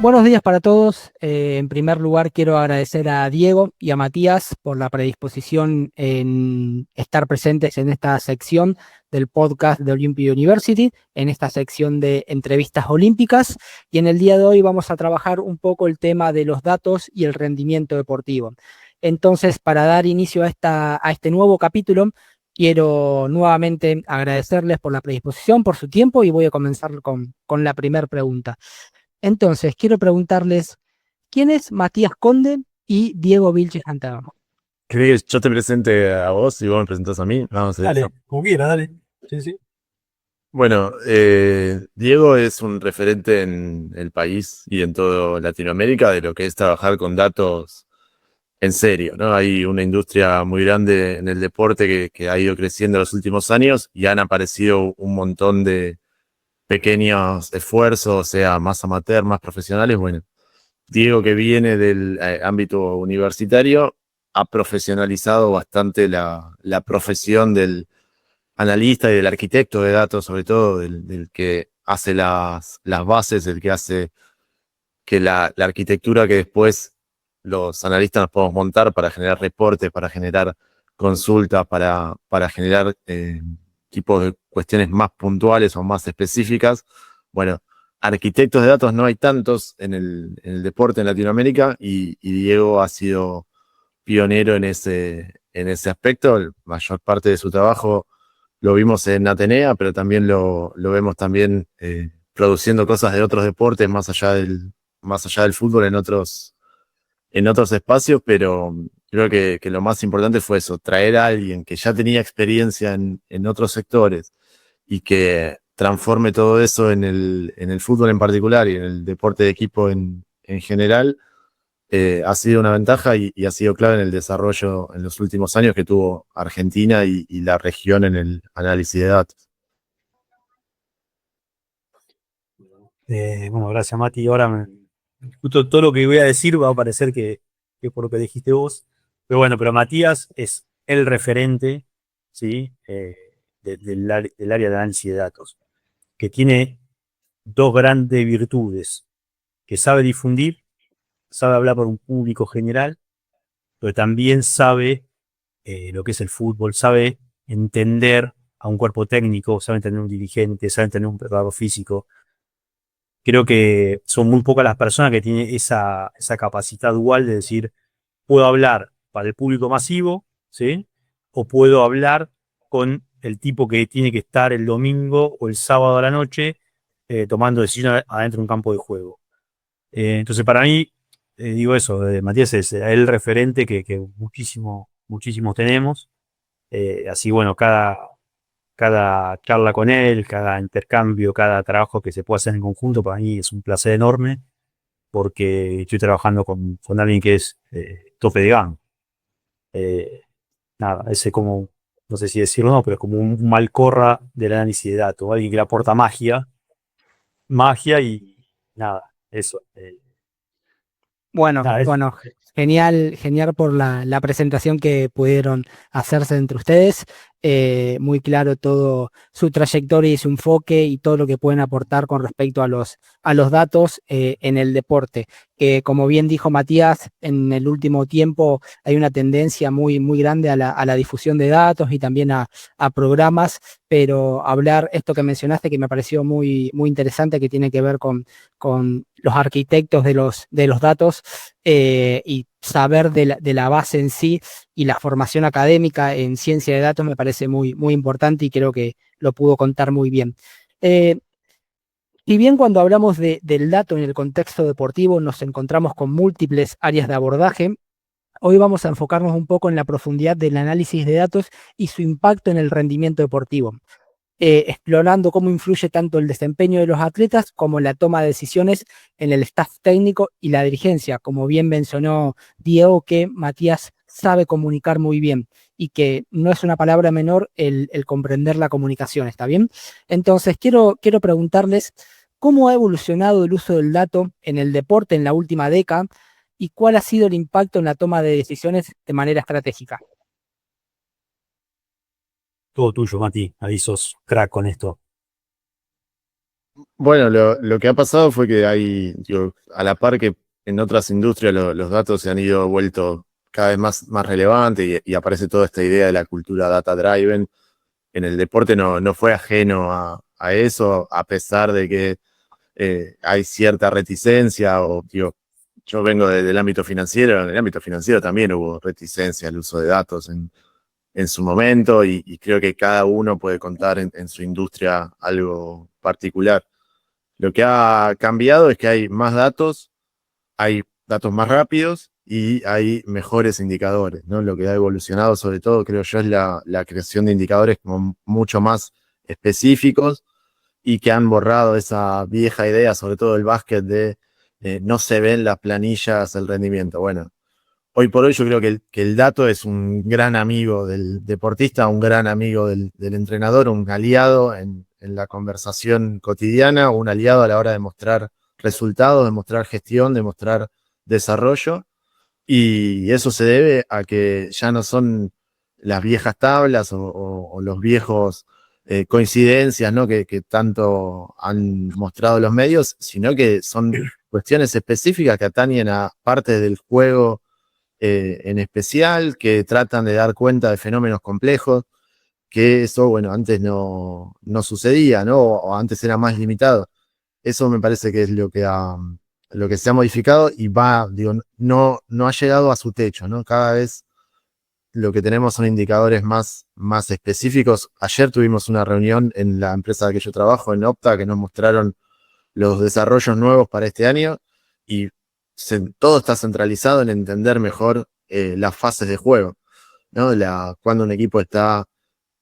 Buenos días para todos. En primer lugar, quiero agradecer a Diego y a Matías por la predisposición en estar presentes en esta sección del podcast de Olympia University, en esta sección de entrevistas olímpicas. Y en el día de hoy vamos a trabajar un poco el tema de los datos y el rendimiento deportivo. Entonces, para dar inicio a este nuevo capítulo, quiero nuevamente agradecerles por la predisposición, por su tiempo, y voy a comenzar con la primera pregunta. Entonces, quiero preguntarles, ¿quién es Matías Conde y Diego Vilches Antagamo? ¿Querés que yo te presente a vos y vos me presentás a mí? Vamos a hacer eso. Dale, como quiera, dale. Sí, sí. Bueno, Diego es un referente en el país y en toda Latinoamérica de lo que es trabajar con datos en serio, ¿no? Hay una industria muy grande en el deporte que ha ido creciendo en los últimos años y han aparecido un montón de pequeños esfuerzos, sea más amateur, más profesionales. Bueno, Diego, que viene del ámbito universitario, ha profesionalizado bastante la profesión del analista y del arquitecto de datos, sobre todo del que hace las bases, el que hace que la arquitectura que después los analistas nos podemos montar para generar reportes, para generar consultas, para generar tipos de cuestiones más puntuales o más específicas. Bueno, arquitectos de datos no hay tantos en el deporte en Latinoamérica y Diego ha sido pionero en ese aspecto. La mayor parte de su trabajo lo vimos en Atenea, pero también lo vemos también produciendo cosas de otros deportes más allá del fútbol en otros espacios, pero creo que lo más importante fue eso, traer a alguien que ya tenía experiencia en otros sectores y que transforme todo eso en el fútbol en particular y en el deporte de equipo en general. Ha sido una ventaja y ha sido clave en el desarrollo en los últimos años que tuvo Argentina y la región en el análisis de datos. Bueno, gracias, Mati. Justo todo lo que voy a decir va a parecer que es por lo que dijiste vos. Pero bueno, pero Matías es el referente, ¿sí? Del área de análisis de datos, que tiene dos grandes virtudes, que sabe difundir, sabe hablar por un público general, pero también sabe lo que es el fútbol, sabe entender a un cuerpo técnico, sabe entender a un dirigente, sabe entender a un preparador físico. Creo que son muy pocas las personas que tienen esa capacidad dual de decir, puedo hablar para el público masivo, ¿sí? O puedo hablar con el tipo que tiene que estar el domingo o el sábado a la noche tomando decisiones adentro de un campo de juego. Entonces, para mí, digo eso, Matías es el referente que muchísimos tenemos. Así, bueno, cada charla con él, cada intercambio, cada trabajo que se pueda hacer en conjunto, para mí es un placer enorme porque estoy trabajando con alguien que es tope de gama. Eh, Nada, ese como, no sé si decirlo o no, pero es como un Malcorra del análisis de datos, alguien que le aporta magia y nada, eso. Bueno, Nada, bueno, genial, genial por la presentación que pudieron hacerse entre ustedes. Muy claro todo su trayectoria y su enfoque y todo lo que pueden aportar con respecto a los datos en el deporte. Que como bien dijo Matías, en el último tiempo hay una tendencia muy, muy grande a la difusión de datos y también a programas, pero hablar esto que mencionaste que me pareció muy, muy interesante, que tiene que ver con los arquitectos de los datos y saber de la base en sí y la formación académica en ciencia de datos me parece muy, muy importante y creo que lo pudo contar muy bien. Eh, si bien cuando hablamos del dato en el contexto deportivo nos encontramos con múltiples áreas de abordaje, hoy vamos a enfocarnos un poco en la profundidad del análisis de datos y su impacto en el rendimiento deportivo, explorando cómo influye tanto el desempeño de los atletas como la toma de decisiones en el staff técnico y la dirigencia. Como bien mencionó Diego, que Matías sabe comunicar muy bien y que no es una palabra menor el comprender la comunicación, ¿está bien? Entonces, quiero preguntarles cómo ha evolucionado el uso del dato en el deporte en la última década y cuál ha sido el impacto en la toma de decisiones de manera estratégica. todo tuyo, Mati. Ahí sos crack con esto. Bueno, lo que ha pasado fue que hay, digo, a la par que en otras industrias los datos se han ido vuelto cada vez más relevantes y aparece toda esta idea de la cultura data driven. En el deporte no fue ajeno a eso, a pesar de que hay cierta reticencia, o digo, yo vengo del ámbito financiero, en el ámbito financiero también hubo reticencia al uso de datos en su momento y creo que cada uno puede contar en su industria algo particular. Lo que ha cambiado es que hay datos más rápidos y hay mejores indicadores, ¿no? Lo que ha evolucionado sobre todo, creo yo, es la creación de indicadores como mucho más específicos y que han borrado esa vieja idea, sobre todo el básquet, de no se ven las planillas el rendimiento. Bueno, hoy por hoy yo creo que el dato es un gran amigo del deportista, un gran amigo del entrenador, un aliado en la conversación cotidiana, un aliado a la hora de mostrar resultados, de mostrar gestión, de mostrar desarrollo. Y eso se debe a que ya no son las viejas tablas o los viejos coincidencias, ¿no? que tanto han mostrado los medios, sino que son cuestiones específicas que atañen a partes del juego en especial, que tratan de dar cuenta de fenómenos complejos, que eso, bueno, antes no sucedía, ¿no? O antes era más limitado. Eso me parece que es lo que se ha modificado y digo, no ha llegado a su techo, ¿no? Cada vez lo que tenemos son indicadores más específicos. Ayer tuvimos una reunión en la empresa que yo trabajo, en Opta, que nos mostraron los desarrollos nuevos para este año y todo está centralizado en entender mejor las fases de juego, ¿no? Cuando un equipo está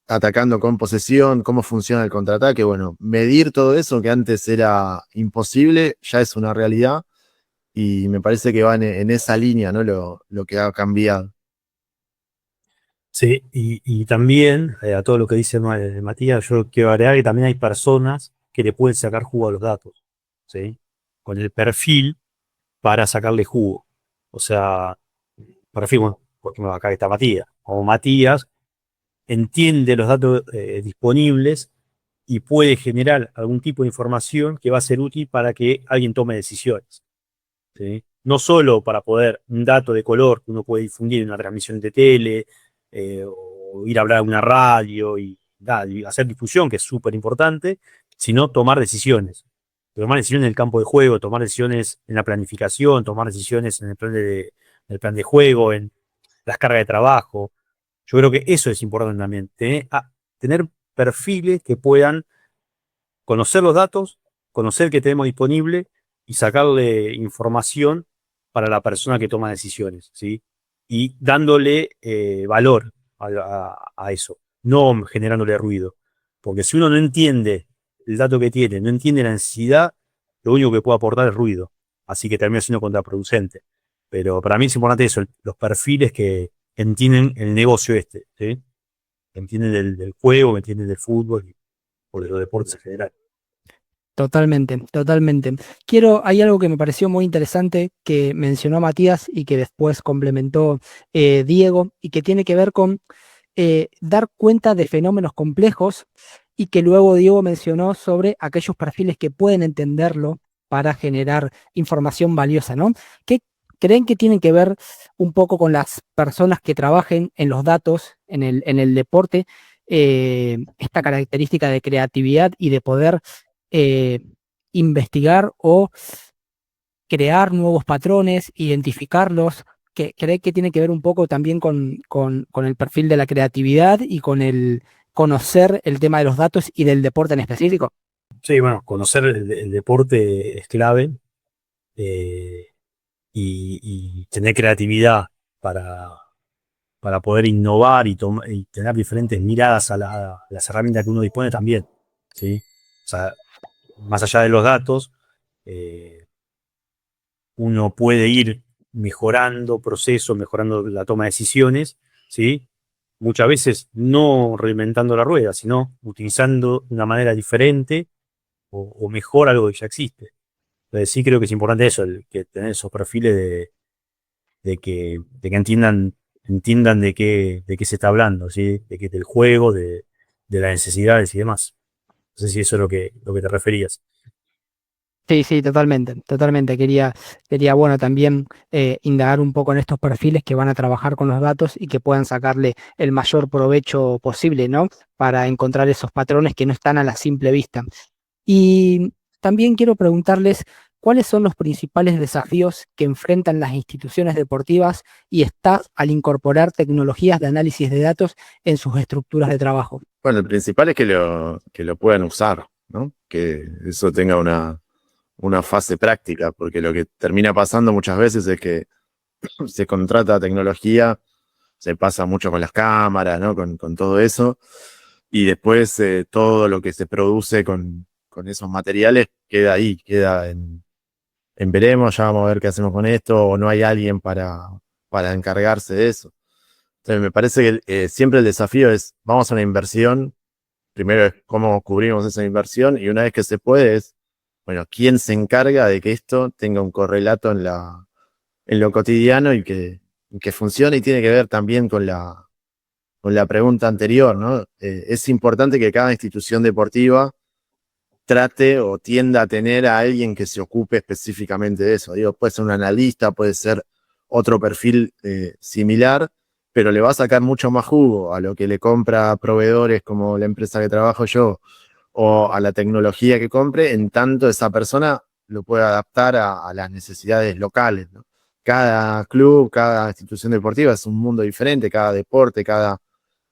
atacando con posesión, cómo funciona el contraataque. Bueno, medir todo eso que antes era imposible, ya es una realidad y me parece que va en esa línea, ¿no? Lo que ha cambiado. Sí, y también a todo lo que dice Matías, yo quiero agregar que también hay personas que le pueden sacar jugo a los datos, ¿sí? Con el perfil para sacarle jugo. O sea, perfil, bueno, porque acá está Matías. O Matías entiende los datos disponibles y puede generar algún tipo de información que va a ser útil para que alguien tome decisiones, ¿sí? No solo para poder un dato de color que uno puede difundir en una transmisión de tele, o ir a hablar a una radio y hacer difusión, que es súper importante, sino tomar decisiones. Tomar decisiones en el campo de juego, tomar decisiones en la planificación, tomar decisiones en el plan de juego, en las cargas de trabajo. Yo creo que eso es importante también, tener perfiles que puedan conocer los datos, conocer qué tenemos disponible y sacarle información para la persona que toma decisiones, ¿sí? Y dándole valor a eso, no generándole ruido. Porque si uno no entiende el dato que tiene, no entiende la necesidad, lo único que puede aportar es ruido. Así que termina siendo contraproducente. Pero para mí es importante eso, los perfiles que entienden el negocio este, ¿sí? Que entienden del juego, que entienden del fútbol o de los deportes en general. Totalmente, totalmente. Hay algo que me pareció muy interesante que mencionó Matías y que después complementó Diego y que tiene que ver con dar cuenta de fenómenos complejos y que luego Diego mencionó sobre aquellos perfiles que pueden entenderlo para generar información valiosa, ¿no? ¿Qué creen que tienen que ver un poco con las personas que trabajen en los datos, en el deporte, esta característica de creatividad y de poder eh, investigar o crear nuevos patrones, identificarlos, que cree que tiene que ver un poco también con el perfil de la creatividad y con el conocer el tema de los datos y del deporte en específico? Sí, bueno, conocer el deporte es clave, eh, y tener creatividad para, para poder innovar y tener diferentes miradas a las herramientas que uno dispone también, ¿sí? O sea, más allá de los datos, eh, uno puede ir mejorando procesos, mejorando la toma de decisiones, ¿sí? Muchas veces no reinventando la rueda, sino utilizando de una manera diferente o mejor algo que ya existe. Entonces sí creo que es importante eso, que tener esos perfiles de que entiendan de qué se está hablando, ¿sí? Del juego, de las necesidades y demás. No sé si eso es lo que te referías. Sí, totalmente. Quería bueno, también indagar un poco en estos perfiles que van a trabajar con los datos y que puedan sacarle el mayor provecho posible, ¿no? Para encontrar esos patrones que no están a la simple vista. Y también quiero preguntarles cuáles son los principales desafíos que enfrentan las instituciones deportivas y staff al incorporar tecnologías de análisis de datos en sus estructuras de trabajo. Bueno, el principal es que lo puedan usar, ¿no? Que eso tenga una fase práctica, porque lo que termina pasando muchas veces es que se contrata tecnología, se pasa mucho con las cámaras, ¿no? Con todo eso, y después todo lo que se produce con esos materiales queda ahí, queda en veremos, ya vamos a ver qué hacemos con esto, o no hay alguien para encargarse de eso. Entonces me parece que siempre el desafío es, vamos a una inversión, primero es cómo cubrimos esa inversión, y una vez que se puede es, bueno, ¿quién se encarga de que esto tenga un correlato en lo cotidiano y que funcione? Y tiene que ver también con la pregunta anterior, ¿no? Es importante que cada institución deportiva trate o tienda a tener a alguien que se ocupe específicamente de eso. Digo, puede ser un analista, puede ser otro perfil similar, pero le va a sacar mucho más jugo a lo que le compra a proveedores como la empresa que trabajo yo o a la tecnología que compre, en tanto esa persona lo puede adaptar a las necesidades locales, ¿no? Cada club, cada institución deportiva es un mundo diferente, cada deporte,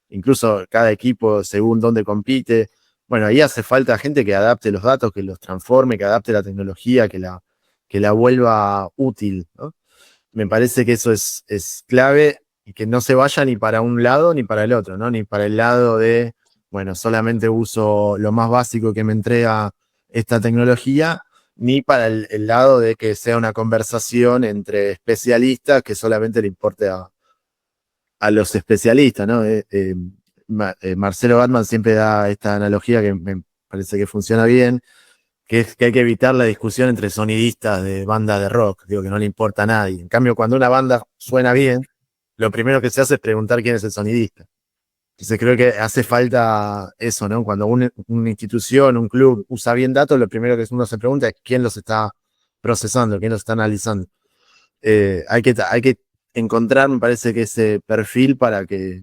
incluso cada equipo según dónde compite. Bueno, ahí hace falta gente que adapte los datos, que los transforme, que adapte la tecnología, que la vuelva útil, ¿no? Me parece que eso es clave y que no se vaya ni para un lado ni para el otro, ¿no? Ni para el lado de, bueno, solamente uso lo más básico que me entrega esta tecnología, ni para el lado de que sea una conversación entre especialistas que solamente le importe a los especialistas, ¿no? Marcelo Batman siempre da esta analogía que me parece que funciona bien, que es que hay que evitar la discusión entre sonidistas de banda de rock, digo, que no le importa a nadie. En cambio, cuando una banda suena bien, lo primero que se hace es preguntar quién es el sonidista. Entonces creo que hace falta eso, ¿no? Cuando una institución, un club usa bien datos, lo primero que uno se pregunta es quién los está procesando, quién los está analizando. Hay que encontrar, me parece que ese perfil para que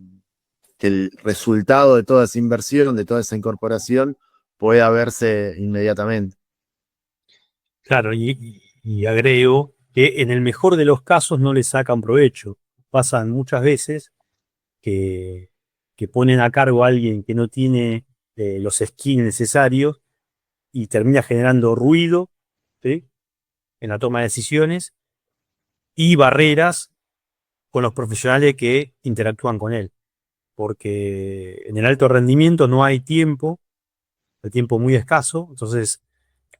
el resultado de toda esa inversión, de toda esa incorporación, pueda verse inmediatamente. Claro, y agrego que en el mejor de los casos no le sacan provecho. Pasan muchas veces que, que ponen a cargo a alguien que no tiene los skills necesarios y termina generando ruido, ¿sí? En la toma de decisiones y barreras con los profesionales que interactúan con él. Porque en el alto rendimiento no hay tiempo, el tiempo muy escaso, entonces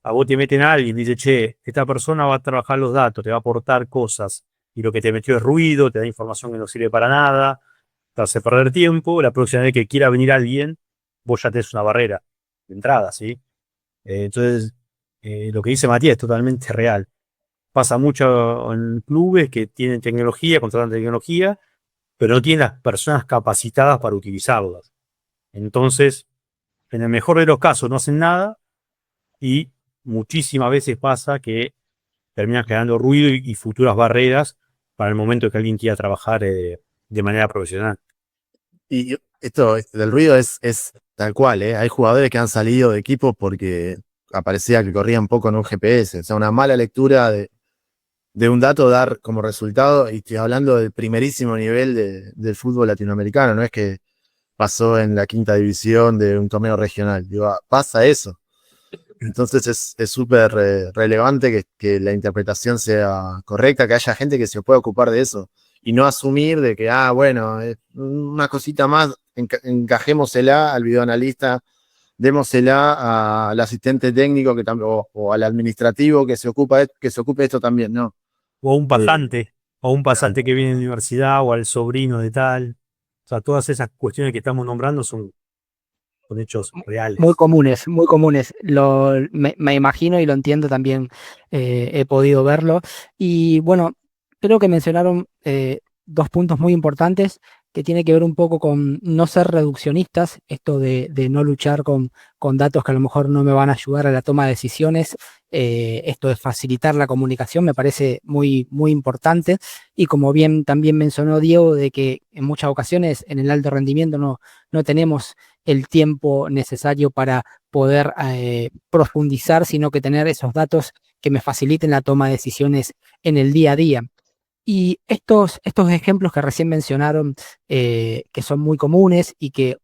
a vos te meten a alguien y dice, che, esta persona va a trabajar los datos, te va a aportar cosas, y lo que te metió es ruido, te da información que no sirve para nada, te hace perder tiempo, la próxima vez que quiera venir alguien, vos ya tenés una barrera de entrada, ¿sí? Entonces, lo que dice Matías es totalmente real. Pasa mucho en clubes que tienen tecnología, contratan tecnología, pero no tienen las personas capacitadas para utilizarlas. Entonces, en el mejor de los casos no hacen nada y muchísimas veces pasa que terminan generando ruido y futuras barreras para el momento que alguien quiera trabajar de manera profesional. Y esto del ruido es tal cual, ¿eh? Hay jugadores que han salido de equipo porque aparecía que corrían poco en un GPS, o sea, una mala lectura de un dato dar como resultado, y estoy hablando del primerísimo nivel del fútbol latinoamericano, no es que pasó en la quinta división de un torneo regional, digo, pasa eso. Entonces es súper relevante que la interpretación sea correcta, que haya gente que se pueda ocupar de eso y no asumir de que, bueno, una cosita más, encajémosela al videoanalista, démosela al asistente técnico o al administrativo que se ocupe de esto también, ¿no? O un Eh, pasante, o un pasante que viene de la universidad, o al sobrino de tal. O sea, todas esas cuestiones que estamos nombrando son hechos reales. Muy comunes. Me imagino y lo entiendo también, he podido verlo. Y bueno, creo que mencionaron dos puntos muy importantes, que tiene que ver un poco con no ser reduccionistas, esto de no luchar con datos que a lo mejor no me van a ayudar a la toma de decisiones, esto de facilitar la comunicación me parece muy, muy importante. Y como bien también mencionó Diego, de que en muchas ocasiones en el alto rendimiento no tenemos el tiempo necesario para poder profundizar, sino que tener esos datos que me faciliten la toma de decisiones en el día a día. Y estos ejemplos que recién mencionaron, que son muy comunes y que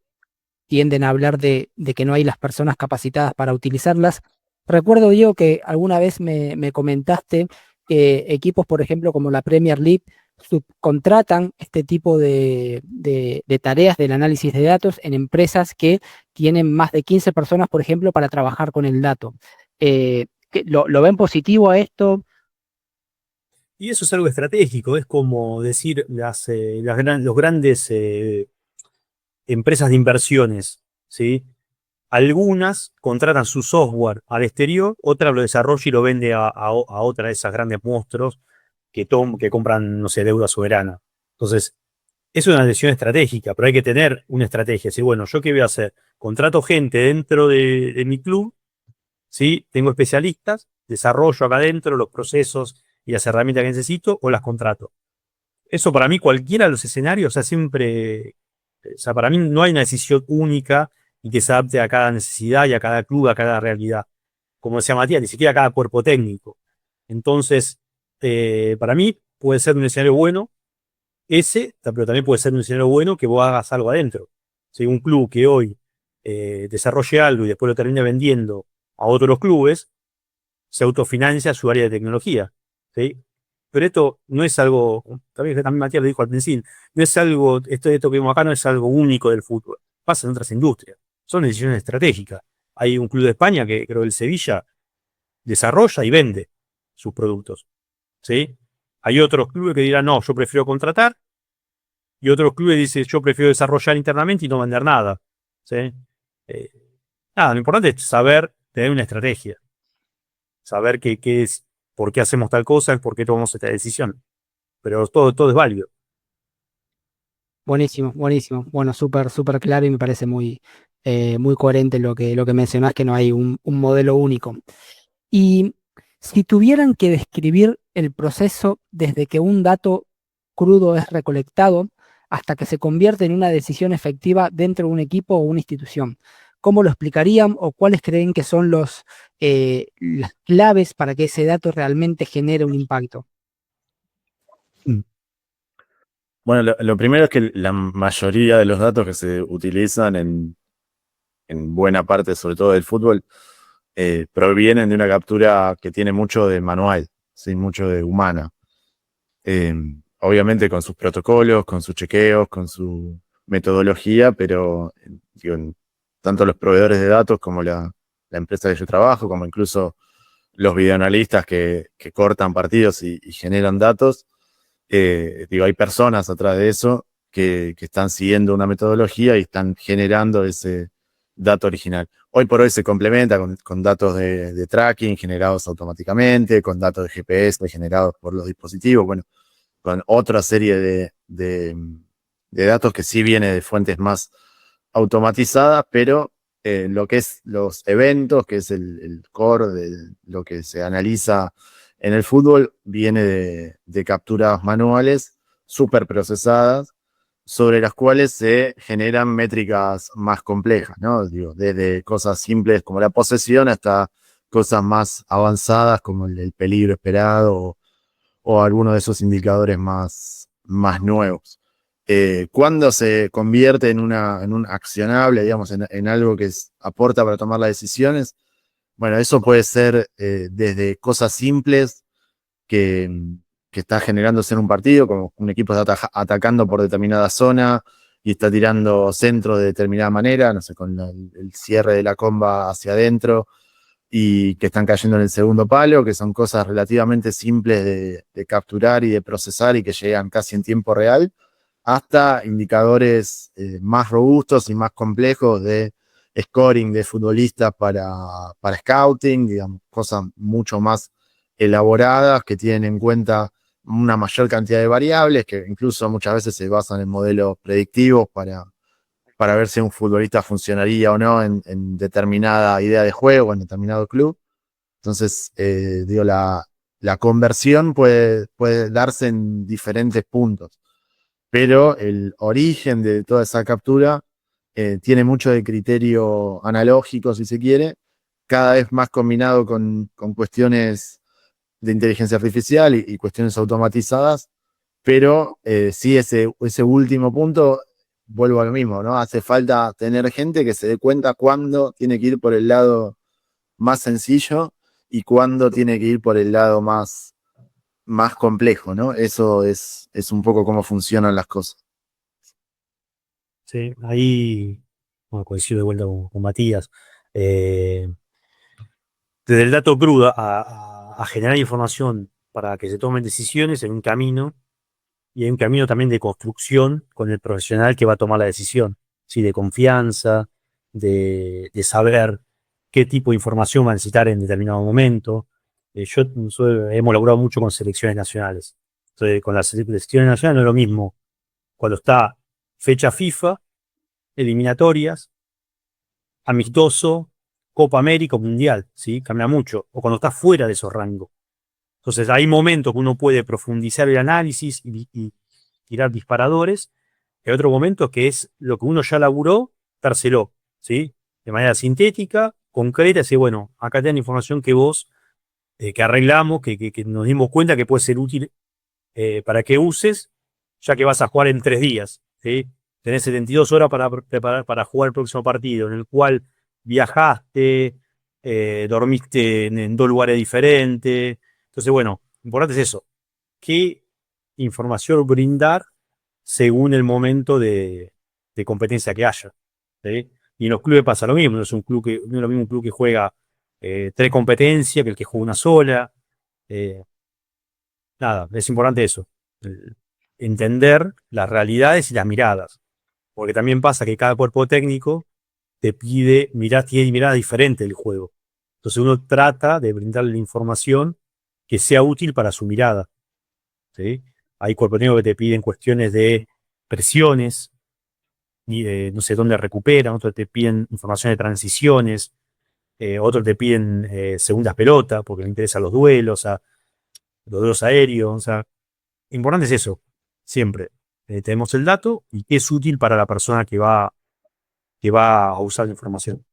tienden a hablar de que no hay las personas capacitadas para utilizarlas, recuerdo, Diego, que alguna vez me comentaste que equipos, por ejemplo, como la Premier League, subcontratan este tipo de tareas del análisis de datos en empresas que tienen más de 15 personas, por ejemplo, para trabajar con el dato. ¿Lo ven positivo a esto? Y eso es algo estratégico, es como decir los grandes empresas de inversiones, ¿sí? Algunas contratan su software al exterior, otras lo desarrolla y lo vende a otra de esas grandes monstruos que compran, no sé, deuda soberana. Entonces, es una decisión estratégica, pero hay que tener una estrategia. Decir, bueno, ¿yo qué voy a hacer? Contrato gente dentro de mi club, ¿sí? Tengo especialistas, desarrollo acá adentro los procesos y las herramientas que necesito o las contrato. Eso para mí, cualquiera de los escenarios, o sea, siempre, o sea, para mí no hay una decisión única y que se adapte a cada necesidad y a cada club, a cada realidad. Como decía Matías, ni siquiera a cada cuerpo técnico. Entonces, para mí puede ser un escenario bueno ese, pero también puede ser un escenario bueno que vos hagas algo adentro. Si un club que hoy desarrolle algo y después lo termine vendiendo a otros clubes, se autofinancia su área de tecnología. ¿Sí? Pero esto no es algo, también Matías lo dijo al principio, no es algo, esto que vemos acá no es algo único del fútbol, pasa en otras industrias, son decisiones estratégicas. Hay un club de España que creo el Sevilla desarrolla y vende sus productos. ¿Sí? Hay otros clubes que dirán, no, yo prefiero contratar, y otros clubes dicen, yo prefiero desarrollar internamente y no vender nada. ¿Sí? Eh, Nada, lo importante es saber tener una estrategia, saber qué es, por qué hacemos tal cosa, por qué tomamos esta decisión. Pero todo es válido. Buenísimo, buenísimo. Bueno, súper, súper claro y me parece muy, muy coherente lo que mencionás, que no hay un modelo único. Y si tuvieran que describir el proceso desde que un dato crudo es recolectado hasta que se convierte en una decisión efectiva dentro de un equipo o una institución, ¿cómo lo explicarían o cuáles creen que son las claves para que ese dato realmente genere un impacto? Bueno, lo primero es que la mayoría de los datos que se utilizan en buena parte, sobre todo del fútbol, provienen de una captura que tiene mucho de manual, ¿sí? Mucho de humana. Eh, Obviamente con sus protocolos, con sus chequeos, con su metodología, pero digo, tanto los proveedores de datos como la empresa que yo trabajo, como incluso los videoanalistas que cortan partidos y generan datos, digo, hay personas atrás de eso que están siguiendo una metodología y están generando ese dato original. Hoy por hoy se complementa con datos de tracking generados automáticamente, con datos de GPS generados por los dispositivos, bueno, con otra serie de datos que sí viene de fuentes más automatizadas, pero lo que es los eventos, que es el core de lo que se analiza en el fútbol, viene de capturas manuales súper procesadas, sobre las cuales se generan métricas más complejas, ¿no? Digo, desde cosas simples como la posesión hasta cosas más avanzadas como el peligro esperado o alguno de esos indicadores más nuevos. Cuando se convierte en un accionable, digamos, en algo que aporta para tomar las decisiones, bueno, eso puede ser desde cosas simples que, que está generándose en un partido, como un equipo está atacando por determinada zona y está tirando centro de determinada manera, no sé, con el cierre de la comba hacia adentro y que están cayendo en el segundo palo, que son cosas relativamente simples de capturar y de procesar y que llegan casi en tiempo real, hasta indicadores más robustos y más complejos de scoring de futbolistas para scouting, digamos, cosas mucho más elaboradas que tienen en cuenta una mayor cantidad de variables que incluso muchas veces se basan en modelos predictivos para ver si un futbolista funcionaría o no en determinada idea de juego, en determinado club. Entonces, digo, la conversión puede darse en diferentes puntos, pero el origen de toda esa captura tiene mucho de criterio analógico, si se quiere, cada vez más combinado con cuestiones de inteligencia artificial y cuestiones automatizadas, pero sí ese último punto, vuelvo a lo mismo, ¿no? Hace falta tener gente que se dé cuenta cuándo tiene que ir por el lado más sencillo y cuándo tiene que ir por el lado más complejo, ¿no? Eso es un poco cómo funcionan las cosas. Sí, ahí bueno, coincido de vuelta con Matías. Desde el dato crudo a generar información para que se tomen decisiones en un camino, y hay un camino también de construcción con el profesional que va a tomar la decisión, ¿sí? De confianza, de saber qué tipo de información va a necesitar en determinado momento. Nosotros hemos laburado mucho con selecciones nacionales. Entonces, con las selecciones nacionales no es lo mismo cuando está fecha FIFA, eliminatorias, amistoso, Copa América o Mundial, ¿sí? Cambia mucho. O cuando está fuera de esos rangos. Entonces, hay momentos que uno puede profundizar el análisis y tirar disparadores. Hay otro momento que es lo que uno ya laburó, dárselo, ¿sí? De manera sintética, concreta, decir, bueno, acá tenés información que vos, que arreglamos, que nos dimos cuenta que puede ser útil para que uses, ya que vas a jugar en 3 días, ¿sí? Tenés 72 horas para preparar para jugar el próximo partido, en el cual viajaste, dormiste en 2 lugares diferentes. Entonces, bueno, importante es eso. ¿Qué información brindar según el momento de competencia que haya? ¿Sí? Y en los clubes pasa lo mismo. No es no es lo mismo un club que juega 3 competencias que el que juega una sola. Eh, Nada, es importante eso. Entender las realidades y las miradas. Porque también pasa que cada cuerpo técnico te pide tiene miradas diferentes del juego. Entonces uno trata de brindarle la información que sea útil para su mirada. ¿Sí? Hay cuerpos técnicos que te piden cuestiones de presiones, no sé dónde recuperan, otros te piden información de transiciones, otros te piden segundas pelotas porque les interesan los duelos aéreos. O sea, importante es eso, siempre. Tenemos el dato y qué es útil para la persona que va a usar la información.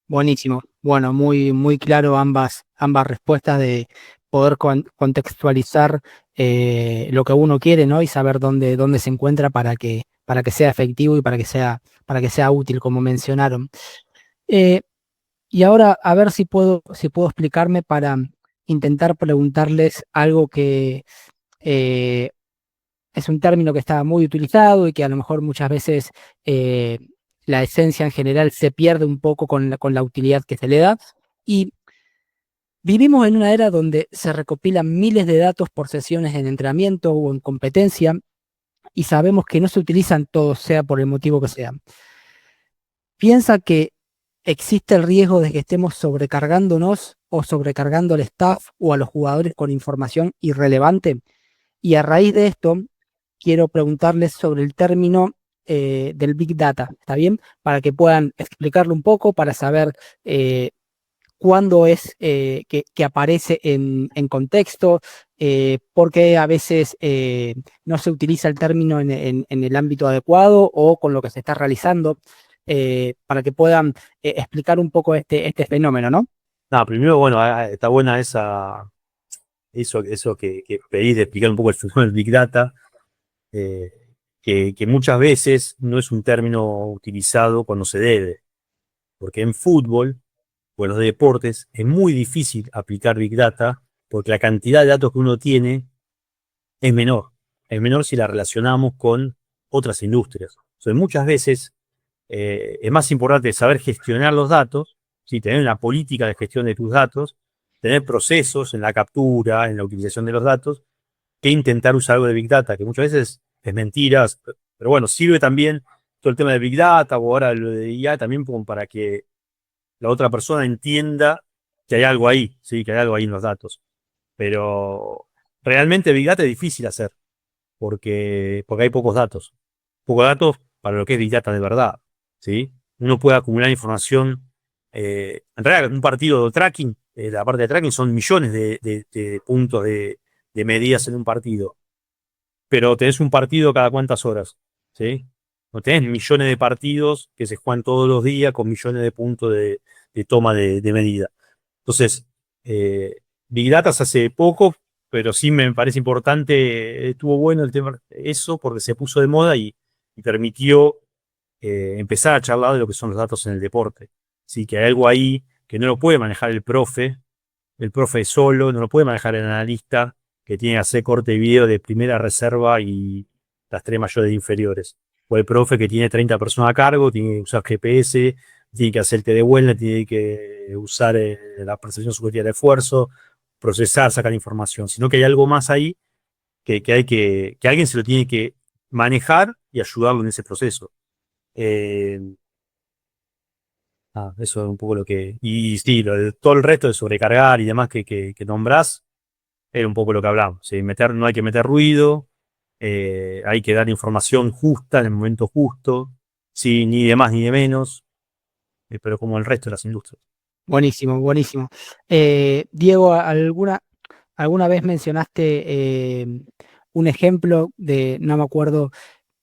Buenísimo. Bueno, muy, muy claro ambas respuestas de poder contextualizar lo que uno quiere, ¿no? Y saber dónde se encuentra para que sea efectivo y para que sea útil, como mencionaron. Eh, y ahora a ver si puedo explicarme para intentar preguntarles algo que eh, es un término que está muy utilizado y que a lo mejor muchas veces eh, la esencia en general se pierde un poco con la utilidad que se le da. Y vivimos en una era donde se recopilan miles de datos por sesiones en entrenamiento o en competencia y sabemos que no se utilizan todos, sea por el motivo que sea. Piensa que existe el riesgo de que estemos sobrecargándonos o sobrecargando al staff o a los jugadores con información irrelevante. Y a raíz de esto, quiero preguntarles sobre el término del Big Data, ¿está bien? Para que puedan explicarlo un poco, para saber cuándo es que aparece en contexto, por qué a veces no se utiliza el término en el ámbito adecuado o con lo que se está realizando, para que puedan explicar un poco este fenómeno, ¿no? Nada, primero, bueno, está buena eso que pedís de explicar un poco el fenómeno del Big Data, eh, que muchas veces no es un término utilizado cuando se debe, porque en fútbol o en los deportes es muy difícil aplicar Big Data porque la cantidad de datos que uno tiene es menor. Es menor si la relacionamos con otras industrias. Entonces, muchas veces es más importante saber gestionar los datos, ¿sí? Tener una política de gestión de tus datos, tener procesos en la captura, en la utilización de los datos, que intentar usar algo de Big Data, que muchas veces es mentiras, pero bueno, sirve también todo el tema de Big Data o ahora lo de IA también como para que la otra persona entienda que hay algo ahí, ¿sí? Que hay algo ahí en los datos. Pero realmente Big Data es difícil hacer, porque hay pocos datos. Pocos datos para lo que es Big Data de verdad, ¿sí? Uno puede acumular información. En realidad, un partido de tracking, la parte de tracking son millones de puntos de medidas en un partido. Pero tenés un partido cada cuántas horas, ¿sí? No tenés millones de partidos que se juegan todos los días con millones de puntos de toma de medida. Entonces, Big Data se hace poco, pero sí me parece importante, estuvo bueno el tema, eso, porque se puso de moda y permitió empezar a charlar de lo que son los datos en el deporte. Sí, que hay algo ahí que no lo puede manejar el profe solo, no lo puede manejar el analista, que tiene que hacer corte de video de primera reserva y las tres mayores inferiores. O el profe que tiene 30 personas a cargo, tiene que usar GPS, tiene que hacer el de vuelta, tiene que usar la percepción subjetiva de esfuerzo, procesar, sacar información. Sino que hay algo más ahí que alguien se lo tiene que manejar y ayudarlo en ese proceso. Eso es un poco lo que. Y sí, todo el resto de sobrecargar y demás que nombrás, era un poco lo que hablamos. ¿Sí? No hay que meter ruido, hay que dar información justa en el momento justo, sí, ni de más ni de menos, pero como el resto de las industrias. Buenísimo, buenísimo. Diego, ¿alguna vez mencionaste un ejemplo de, no me acuerdo,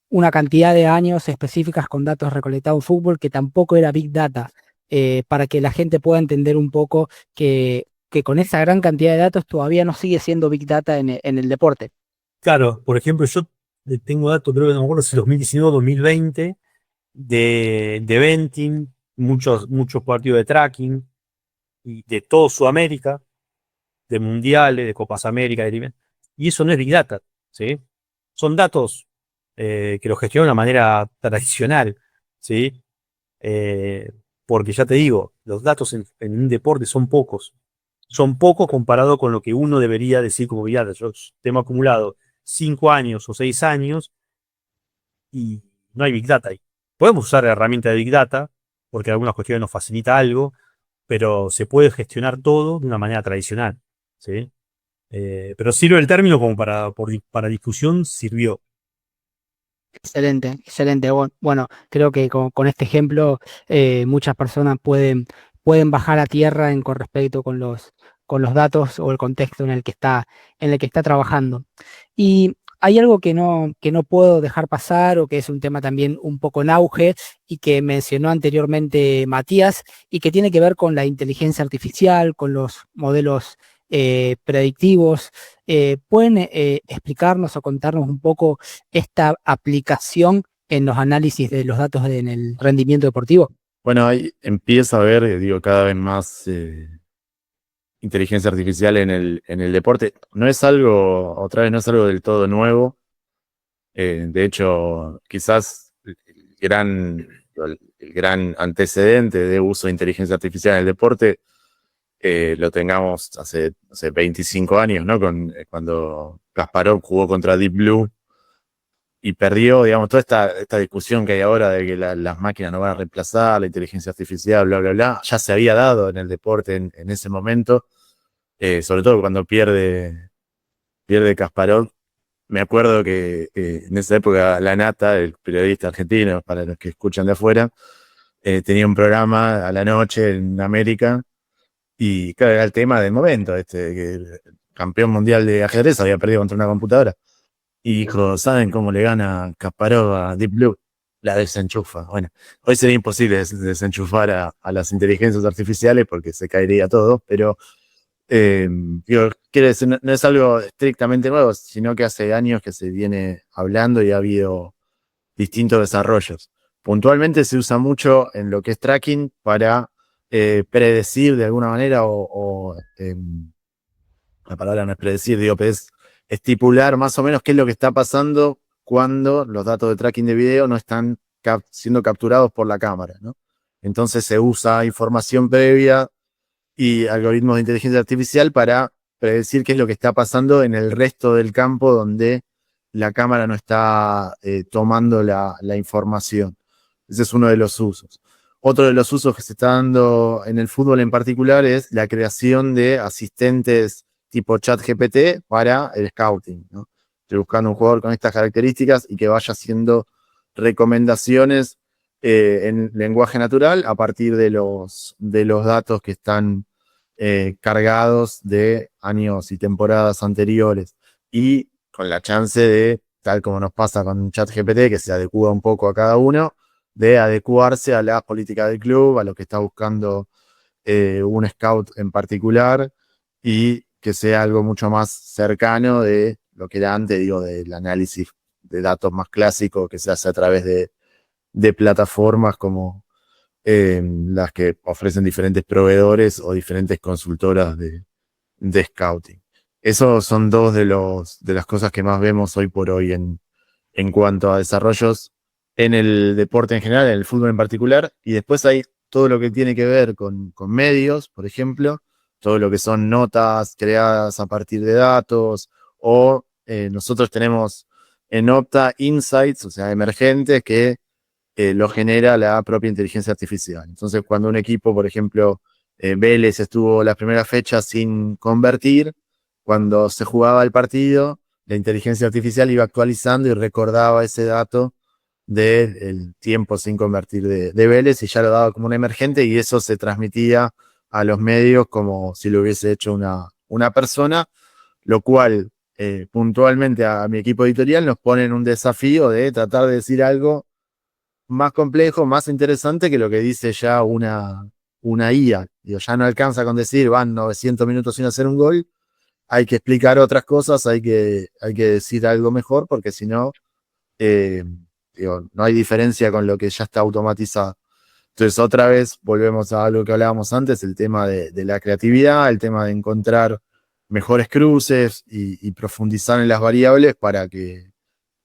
una cantidad de años específicas con datos recolectados en fútbol que tampoco era Big Data, para que la gente pueda entender un poco que con esa gran cantidad de datos todavía no sigue siendo Big Data en el deporte? Claro, por ejemplo, yo tengo datos, creo que no me acuerdo si 2019 o 2020, de eventing, muchos partidos de tracking, y de todo Sudamérica, de mundiales, de Copas América, y eso no es Big Data, ¿sí? Son datos que los gestiona de una manera tradicional, ¿sí? Eh, Porque ya te digo, los datos en un deporte son pocos comparado con lo que uno debería decir como Big Data. Yo tengo acumulado 5 años o 6 años y no hay Big Data ahí. Podemos usar herramientas de Big Data, porque algunas cuestiones nos facilita algo, pero se puede gestionar todo de una manera tradicional, ¿sí? Pero sirve el término como para discusión, sirvió. Excelente, excelente. Bueno, creo que con este ejemplo muchas personas pueden bajar a tierra con respecto con los datos o el contexto en el que está trabajando. Y hay algo que no puedo dejar pasar o que es un tema también un poco en auge y que mencionó anteriormente Matías y que tiene que ver con la inteligencia artificial, con los modelos predictivos. ¿Pueden explicarnos o contarnos un poco esta aplicación en los análisis de los datos en el rendimiento deportivo? Bueno, ahí empieza a haber, digo, cada vez más inteligencia artificial en el deporte. No es algo, otra vez, no es algo del todo nuevo. De hecho, quizás el gran antecedente de uso de inteligencia artificial en el deporte lo tengamos hace, no sé, 25 años, ¿no? Cuando Kasparov jugó contra Deep Blue y perdió, digamos, toda esta discusión que hay ahora de que las máquinas no van a reemplazar la inteligencia artificial, bla, bla, bla, ya se había dado en el deporte en ese momento, sobre todo cuando pierde Kasparov. Me acuerdo que en esa época La Nata, el periodista argentino, para los que escuchan de afuera, tenía un programa a la noche en América y claro, era el tema del momento, que el campeón mundial de ajedrez había perdido contra una computadora. Y dijo, ¿saben cómo le gana Kasparov a Deep Blue? La desenchufa. Bueno, hoy sería imposible desenchufar a las inteligencias artificiales porque se caería todo, pero digo, quiere decir, no es algo estrictamente nuevo, sino que hace años que se viene hablando y ha habido distintos desarrollos. Puntualmente se usa mucho en lo que es tracking para predecir de alguna manera la palabra no es predecir, digo, es estipular más o menos qué es lo que está pasando cuando los datos de tracking de video no están siendo capturados por la cámara, ¿no? Entonces se usa información previa y algoritmos de inteligencia artificial para predecir qué es lo que está pasando en el resto del campo donde la cámara no está tomando la información. Ese es uno de los usos. Otro de los usos que se está dando en el fútbol en particular es la creación de asistentes tipo ChatGPT para el scouting, ¿no? Estoy buscando un jugador con estas características y que vaya haciendo recomendaciones en lenguaje natural a partir de los datos que están cargados de años y temporadas anteriores. Y con la chance de, tal como nos pasa con ChatGPT, que se adecua un poco a cada uno, de adecuarse a las políticas del club, a lo que está buscando un scout en particular, y que sea algo mucho más cercano de lo que era antes, digo, del análisis de datos más clásico que se hace a través de plataformas como las que ofrecen diferentes proveedores o diferentes consultoras de scouting. Esos son dos de las cosas que más vemos hoy por hoy en cuanto a desarrollos en el deporte en general, en el fútbol en particular, y después hay todo lo que tiene que ver con medios, por ejemplo, todo lo que son notas creadas a partir de datos, o nosotros tenemos en Opta insights, o sea, emergentes, que lo genera la propia inteligencia artificial. Entonces, cuando un equipo, por ejemplo, Vélez estuvo las primeras fechas sin convertir, cuando se jugaba el partido, la inteligencia artificial iba actualizando y recordaba ese dato del tiempo sin convertir de Vélez y ya lo daba como un emergente, y eso se transmitía a los medios como si lo hubiese hecho una persona, lo cual puntualmente a mi equipo editorial nos pone en un desafío de tratar de decir algo más complejo, más interesante que lo que dice ya una IA. Digo, ya no alcanza con decir van 900 minutos sin hacer un gol, hay que explicar otras cosas, hay que decir algo mejor, porque si no, digo, no hay diferencia con lo que ya está automatizado. Entonces, otra vez volvemos a algo que hablábamos antes, el tema de la creatividad, el tema de encontrar mejores cruces y profundizar en las variables para que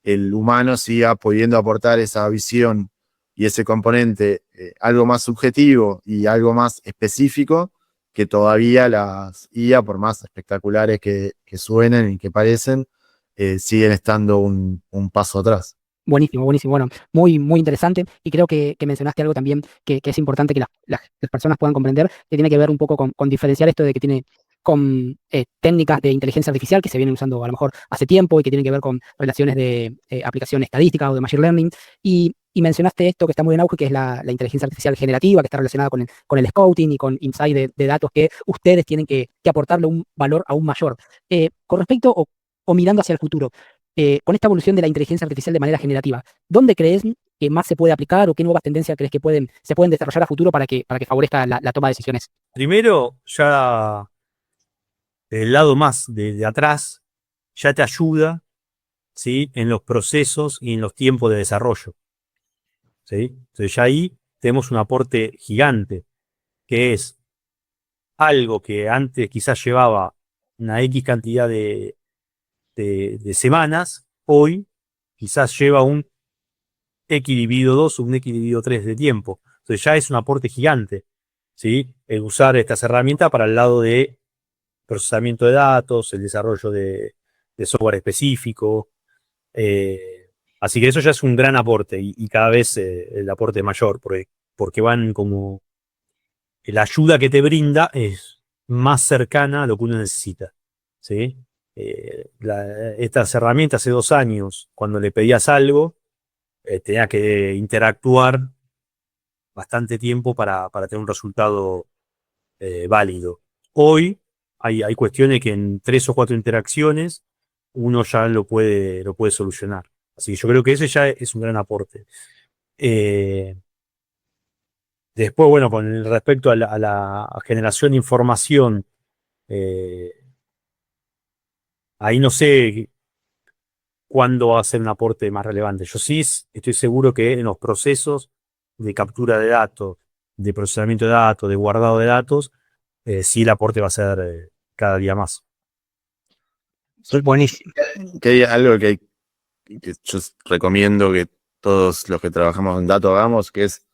el humano siga pudiendo aportar esa visión y ese componente algo más subjetivo y algo más específico, que todavía las IA, por más espectaculares que suenen y que parecen, siguen estando un paso atrás. Buenísimo, buenísimo. Bueno, muy, muy interesante. Y creo que mencionaste algo también que es importante que las personas puedan comprender, que tiene que ver un poco con diferenciar esto de que tiene con técnicas de inteligencia artificial que se vienen usando a lo mejor hace tiempo y que tienen que ver con relaciones de aplicación estadística o de machine learning. Y mencionaste esto que está muy en auge, que es la inteligencia artificial generativa, que está relacionada con el scouting y con insight de datos que ustedes tienen que aportarle un valor aún mayor. Con respecto o mirando hacia el futuro, con esta evolución de la inteligencia artificial de manera generativa, ¿dónde crees que más se puede aplicar o qué nuevas tendencias crees que se pueden desarrollar a futuro para que favorezca la toma de decisiones? Primero, ya del lado más de atrás, ya te ayuda, ¿sí?, en los procesos y en los tiempos de desarrollo, ¿sí? Entonces ya ahí tenemos un aporte gigante, que es algo que antes quizás llevaba una X cantidad de semanas, hoy quizás lleva un X dividido 2 o un X dividido 3 de tiempo. Entonces ya es un aporte gigante, ¿sí?, el usar estas herramientas para el lado de procesamiento de datos, el desarrollo de software específico. Así que eso ya es un gran aporte y cada vez el aporte es mayor, porque van como la ayuda que te brinda es más cercana a lo que uno necesita, ¿sí? Estas herramientas hace 2 años, cuando le pedías algo, tenías que interactuar bastante tiempo para tener un resultado válido. Hoy hay cuestiones que en 3 o 4 interacciones uno ya lo puede solucionar. Así que yo creo que ese ya es un gran aporte. Después, bueno, con respecto a la generación de información, eh, ahí no sé cuándo va a ser un aporte más relevante. Yo sí estoy seguro que en los procesos de captura de datos, de procesamiento de datos, de guardado de datos, sí el aporte va a ser cada día más. Buenísimo. Que hay algo que yo recomiendo que todos los que trabajamos en datos hagamos, que es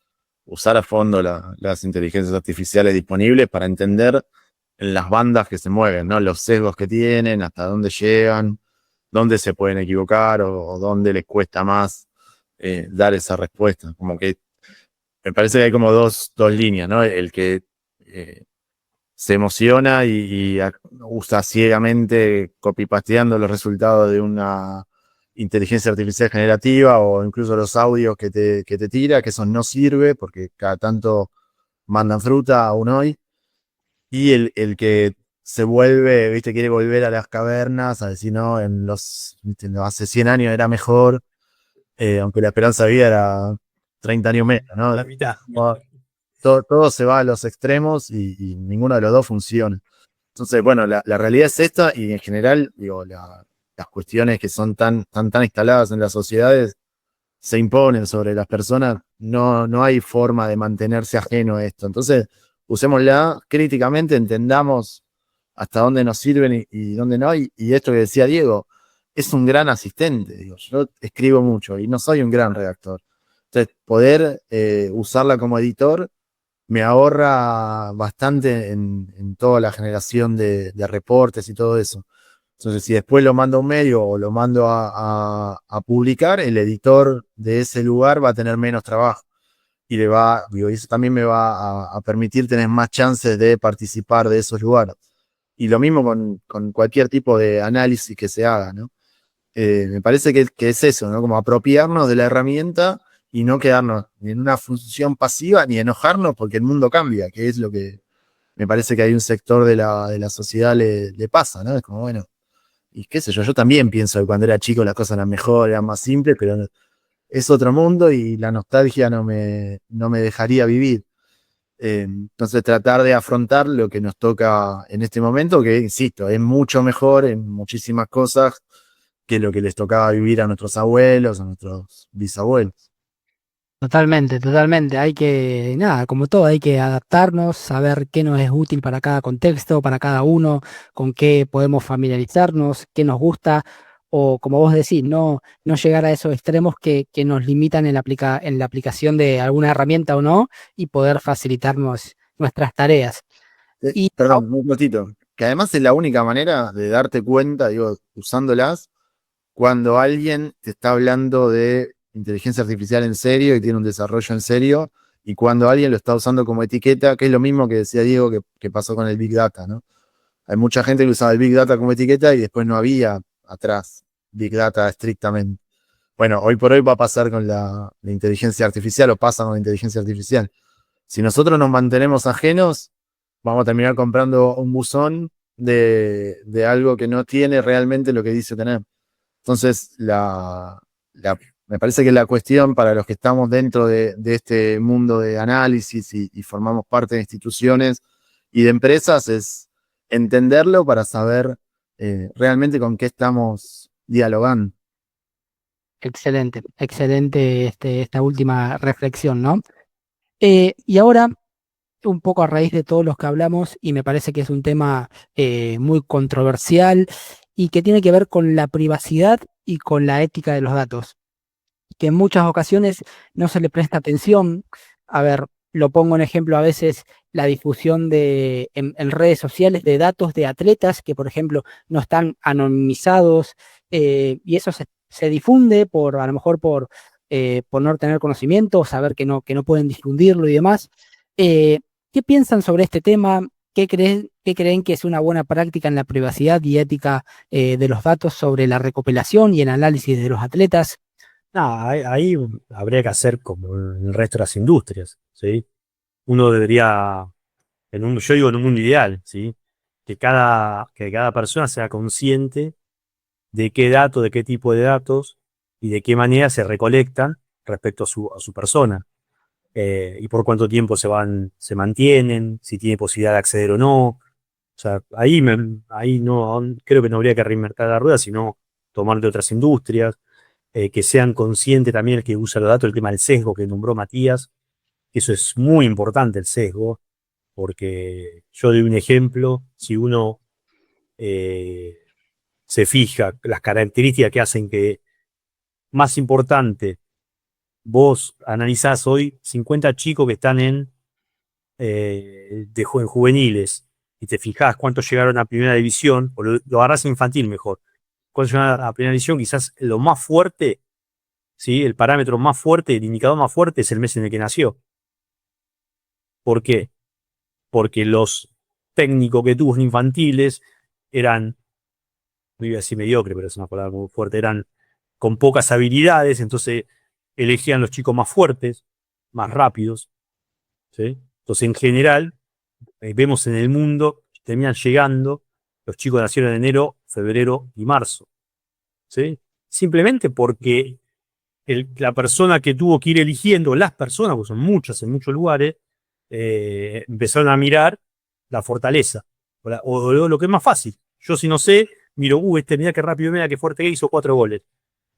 usar a fondo las inteligencias artificiales disponibles para entender en las bandas que se mueven, ¿no? Los sesgos que tienen, hasta dónde llegan, dónde se pueden equivocar o dónde les cuesta más dar esa respuesta. Como que me parece que hay como dos líneas, ¿no? El que se emociona y usa ciegamente copy-pasteando los resultados de una inteligencia artificial generativa o incluso los audios que te tira, que eso no sirve porque cada tanto mandan fruta aún hoy. Y el que se vuelve, viste, quiere volver a las cavernas a decir, no, viste, no, hace 100 años era mejor, aunque la esperanza de vida era 30 años menos, ¿no? La mitad. Todo se va a los extremos y ninguno de los dos funciona. Entonces, bueno, la realidad es esta y en general, digo, las cuestiones que son tan instaladas en las sociedades se imponen sobre las personas, no hay forma de mantenerse ajeno a esto. Entonces, usémosla críticamente, entendamos hasta dónde nos sirven y dónde no. Y esto que decía Diego, es un gran asistente. Digo, yo escribo mucho y no soy un gran redactor. Entonces, poder usarla como editor me ahorra bastante en toda la generación de reportes y todo eso. Entonces, si después lo mando a un medio o lo mando a publicar, el editor de ese lugar va a tener menos trabajo. Y digo, eso también me va a permitir tener más chances de participar de esos lugares. Y lo mismo con cualquier tipo de análisis que se haga, ¿no? Me parece que es eso, ¿no? Como apropiarnos de la herramienta y no quedarnos ni en una función pasiva ni enojarnos porque el mundo cambia, que es lo que me parece que hay un sector de la sociedad le pasa, ¿no? Es como, bueno, y qué sé yo también pienso que cuando era chico las cosas eran mejor, eran más simples, pero es otro mundo y la nostalgia no me dejaría vivir. Entonces tratar de afrontar lo que nos toca en este momento, que insisto, es mucho mejor en muchísimas cosas que lo que les tocaba vivir a nuestros abuelos, a nuestros bisabuelos. Totalmente, totalmente. Hay que, nada, como todo, hay que adaptarnos, saber qué nos es útil para cada contexto, para cada uno, con qué podemos familiarizarnos, qué nos gusta, o como vos decís, no llegar a esos extremos que nos limitan en la aplicación de alguna herramienta o no, y poder facilitarnos nuestras tareas. Y Perdón, un ratito. Que además es la única manera de darte cuenta, digo, usándolas, cuando alguien te está hablando de inteligencia artificial en serio y tiene un desarrollo en serio, y cuando alguien lo está usando como etiqueta, que es lo mismo que decía Diego que pasó con el Big Data, ¿no? Hay mucha gente que usaba el Big Data como etiqueta y después no había atrás Big Data estrictamente. Bueno, hoy por hoy va a pasar con la inteligencia artificial o pasa con la inteligencia artificial. Si nosotros nos mantenemos ajenos, vamos a terminar comprando un buzón de algo que no tiene realmente lo que dice tener. Entonces, me parece que la cuestión para los que estamos dentro de este mundo de análisis y formamos parte de instituciones y de empresas es entenderlo para saber realmente con qué estamos dialogando. excelente, excelente esta última reflexión, ¿no? Y ahora, un poco a raíz de todos los que hablamos, y me parece que es un tema muy controversial y que tiene que ver con la privacidad y con la ética de los datos, que en muchas ocasiones no se le presta atención. A ver, lo pongo en ejemplo a veces la difusión en redes sociales de datos de atletas que, por ejemplo, no están anonimizados, y eso se difunde a lo mejor por no tener conocimiento, saber que no pueden difundirlo y demás. Eh, ¿Qué piensan sobre este tema? ¿Qué creen que es una buena práctica en la privacidad y ética de los datos sobre la recopilación y el análisis de los atletas? No, ahí habría que hacer como en el resto de las industrias, ¿sí? Uno debería, yo digo en un mundo ideal, ¿sí? Que cada persona sea consciente de qué datos, de qué tipo de datos y de qué manera se recolectan respecto a su persona. Y por cuánto tiempo se mantienen, si tiene posibilidad de acceder o no. O sea, ahí no, creo que no habría que reinventar la rueda, sino tomar de otras industrias, que sean conscientes también el que usa los datos, el tema del sesgo que nombró Matías, que eso es muy importante, el sesgo, porque yo doy un ejemplo, si uno eh, se fija las características que hacen que, más importante, vos analizás hoy 50 chicos que están en juveniles y te fijás cuántos llegaron a primera división, o lo agarrás infantil mejor, cuántos llegaron a primera división, quizás lo más fuerte, ¿sí? El parámetro más fuerte, el indicador más fuerte es el mes en el que nació. ¿Por qué? Porque los técnico que tuvo en infantiles eran, no iba a decir mediocre, pero es una palabra muy fuerte, eran con pocas habilidades, entonces elegían los chicos más fuertes, más rápidos, ¿sí? Entonces, en general, vemos en el mundo, terminan llegando, los chicos nacieron en enero, febrero y marzo, ¿sí? Simplemente porque la persona que tuvo que ir eligiendo, las personas, porque son muchas en muchos lugares, empezaron a mirar la fortaleza, o lo que es más fácil. Yo si no sé, miro, mira qué rápido, mira qué fuerte que hizo 4 goles.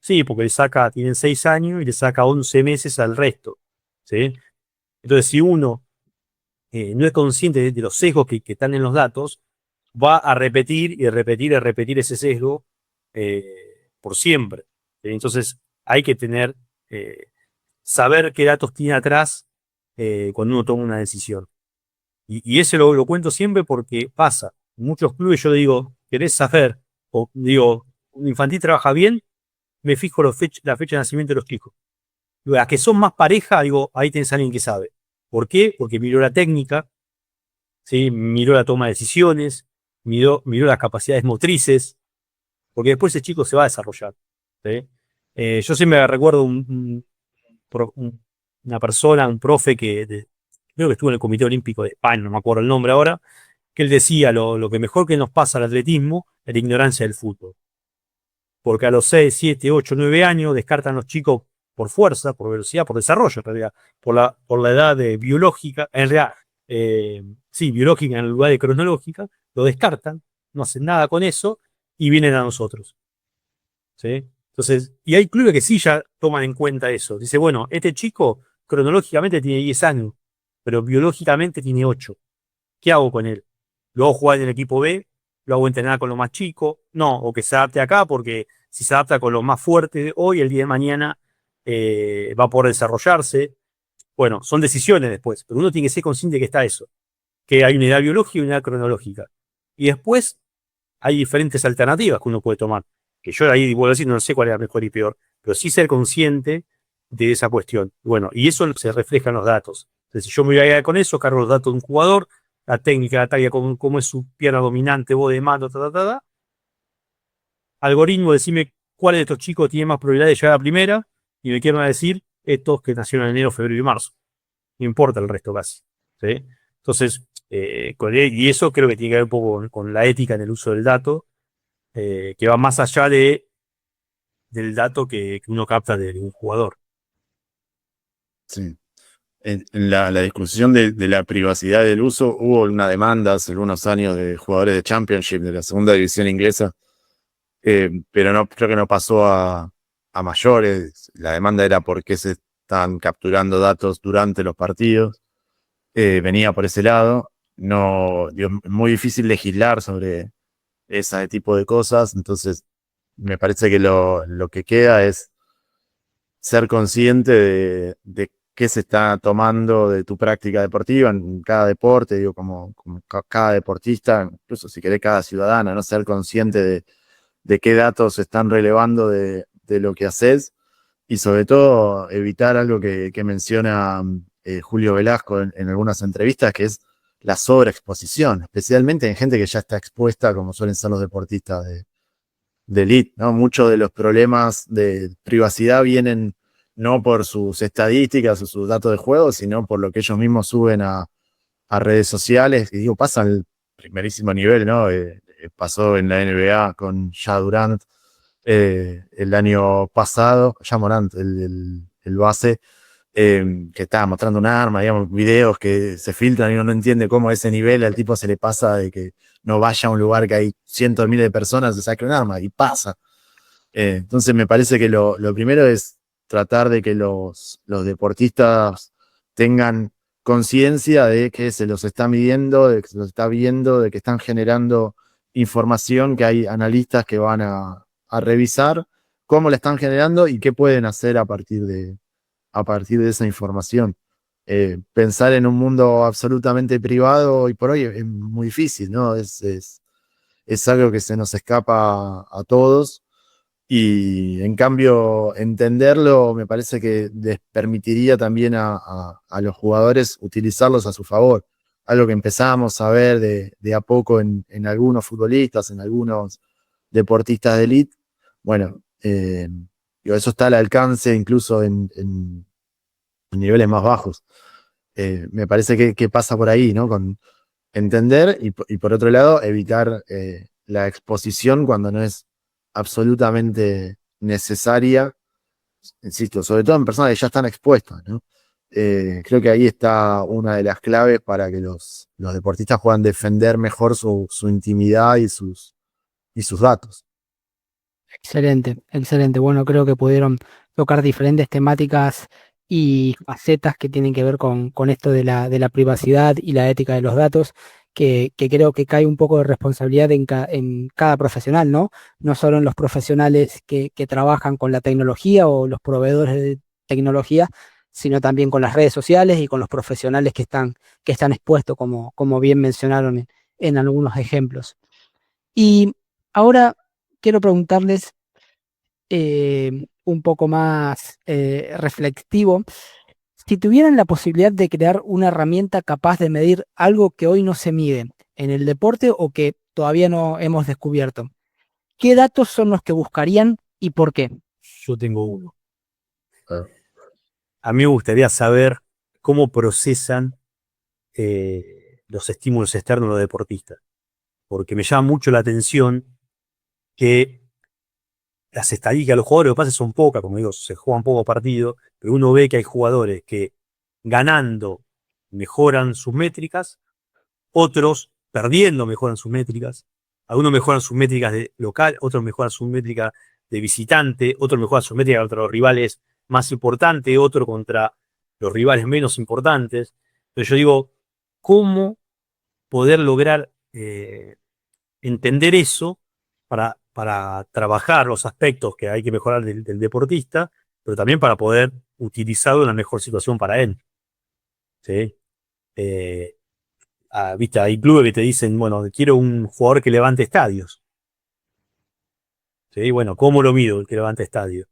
Sí, porque tienen 6 años y le saca 11 meses al resto, ¿sí? Entonces, si uno no es consciente de los sesgos que están en los datos, va a repetir y repetir y repetir ese sesgo por siempre. ¿Sí? Entonces, hay que saber qué datos tiene atrás cuando uno toma una decisión. Y eso lo cuento siempre porque pasa. En muchos clubes yo digo, ¿querés saber? O digo, ¿un infantil trabaja bien? Me fijo la fecha de nacimiento de los chicos. Las que son más pareja, digo, ahí tenés a alguien que sabe. ¿Por qué? Porque miró la técnica, ¿sí? Miró la toma de decisiones, miró las capacidades motrices, porque después ese chico se va a desarrollar. ¿Sí? Yo siempre recuerdo una persona, un profe creo que estuvo en el Comité Olímpico de España, no me acuerdo el nombre ahora, que él decía lo que mejor que nos pasa al atletismo es la ignorancia del fútbol. Porque a los 6, 7, 8, 9 años descartan los chicos por fuerza, por velocidad, por desarrollo, en realidad, por la edad biológica, en realidad, sí, biológica en lugar de cronológica, lo descartan, no hacen nada con eso y vienen a nosotros. ¿Sí? Entonces, y hay clubes que sí ya toman en cuenta eso. Dice, bueno, este chico cronológicamente tiene 10 años, pero biológicamente tiene 8. ¿Qué hago con él? ¿Lo hago jugar en el equipo B? ¿Lo hago entrenar con los más chicos? No, o que se adapte acá, porque si se adapta con los más fuertes de hoy, el día de mañana va a poder desarrollarse. Bueno, son decisiones después, pero uno tiene que ser consciente de que está eso, que hay una edad biológica y una edad cronológica. Y después hay diferentes alternativas que uno puede tomar, que yo ahí vuelvo a decir, no sé cuál es la mejor y peor, pero sí ser consciente de esa cuestión. Bueno, y eso se refleja en los datos. Entonces, si yo me voy a ir con eso, cargo los datos de un jugador, la técnica, la talla, cómo es su pierna dominante, voz de mano, algoritmo, decime cuáles de estos chicos tienen más probabilidad de llegar a primera, y me quieren decir estos que nacieron en enero, febrero y marzo. No importa el resto casi. ¿Sí? Entonces, y eso creo que tiene que ver un poco con la ética en el uso del dato, que va más allá del dato que uno capta de un jugador. Sí. En la discusión de la privacidad del uso, hubo una demanda hace algunos años de jugadores de Championship, de la segunda división inglesa, pero no, creo que no pasó a mayores. La demanda era por qué se están capturando datos durante los partidos. Venía por ese lado. No, digo, es muy difícil legislar sobre ese tipo de cosas, entonces me parece que lo que queda es ser consciente de qué se está tomando de tu práctica deportiva en cada deporte, digo, como cada deportista, incluso si querés cada ciudadano, ¿no? Ser consciente de qué datos se están relevando de lo que haces y sobre todo evitar algo que menciona Julio Velasco en algunas entrevistas, que es la sobreexposición, especialmente en gente que ya está expuesta, como suelen ser los deportistas de elite, ¿no? Muchos de los problemas de privacidad vienen no por sus estadísticas o sus datos de juego, sino por lo que ellos mismos suben a redes sociales. Y digo, pasa al primerísimo nivel, ¿no? Pasó en la NBA con Ja Durant el año pasado, Ja Morant, el base, que estaba mostrando un arma, digamos, videos que se filtran y uno no entiende cómo a ese nivel al tipo se le pasa de que no vaya a un lugar que hay cientos de miles de personas, se saque un arma y pasa. Entonces me parece que lo primero es tratar de que los deportistas tengan conciencia de que se los está midiendo, de que se los está viendo, de que están generando información, que hay analistas que van a revisar cómo la están generando y qué pueden hacer a partir de esa información. Pensar en un mundo absolutamente privado hoy por hoy es muy difícil, ¿no? Es algo que se nos escapa a todos y en cambio entenderlo me parece que les permitiría también a los jugadores utilizarlos a su favor. algo que empezamos a ver de a poco en algunos futbolistas, en algunos deportistas de élite. Bueno, eso está al alcance incluso en niveles más bajos. Me parece que pasa por ahí, ¿no? Con entender y por otro lado evitar la exposición cuando no es absolutamente necesaria, insisto, sobre todo en personas que ya están expuestas, ¿no? Creo que ahí está una de las claves para que los deportistas puedan defender mejor su intimidad y sus datos. Excelente, excelente. Bueno, creo que pudieron tocar diferentes temáticas y facetas que tienen que ver con esto de la privacidad y la ética de los datos, que creo que cae un poco de responsabilidad en cada profesional, ¿no? No solo en los profesionales que trabajan con la tecnología o los proveedores de tecnología, sino también con las redes sociales y con los profesionales que están expuestos, como bien mencionaron en algunos ejemplos. Y ahora quiero preguntarles un poco más reflexivo, si tuvieran la posibilidad de crear una herramienta capaz de medir algo que hoy no se mide en el deporte o que todavía no hemos descubierto, ¿qué datos son los que buscarían y por qué? Yo tengo uno. Ah. A mí me gustaría saber cómo procesan los estímulos externos los deportistas, porque me llama mucho la atención que las estadísticas de los jugadores, lo que pasa es que son pocas, como digo, se juegan pocos partidos, pero uno ve que hay jugadores que ganando mejoran sus métricas, otros perdiendo mejoran sus métricas, algunos mejoran sus métricas de local, otros mejoran sus métricas de visitante, otros mejoran sus métricas contra los rivales más importantes, otro contra los rivales menos importantes. Entonces yo digo, ¿cómo poder lograr entender eso para trabajar los aspectos que hay que mejorar del deportista, pero también para poder utilizarlo en la mejor situación para él? ¿Sí? Viste, hay clubes que te dicen, bueno, quiero un jugador que levante estadios. ¿Sí? Bueno, ¿cómo lo mido el que levante estadios?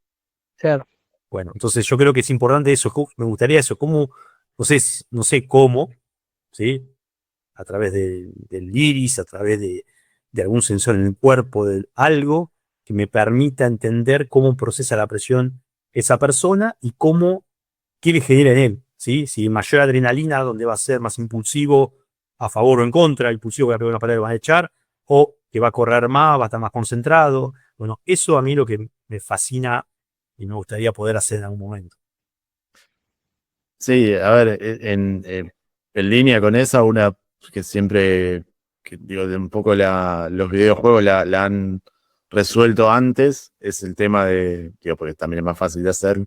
Claro. Bueno, entonces yo creo que es importante eso, me gustaría eso, cómo, no sé cómo, ¿sí? A través del iris, a través de algún sensor en el cuerpo, de algo que me permita entender cómo procesa la presión esa persona y cómo quiere generar en él, ¿sí? Si mayor adrenalina, donde va a ser más impulsivo, a favor o en contra, impulsivo que va a pegar una pared, va a echar, o que va a correr más, va a estar más concentrado. Bueno, eso a mí lo que me fascina y me gustaría poder hacer en algún momento. Sí, a ver, en línea con esa, una que siempre, que digo, de un poco los videojuegos la han resuelto antes, es el tema digo, porque también es más fácil de hacer,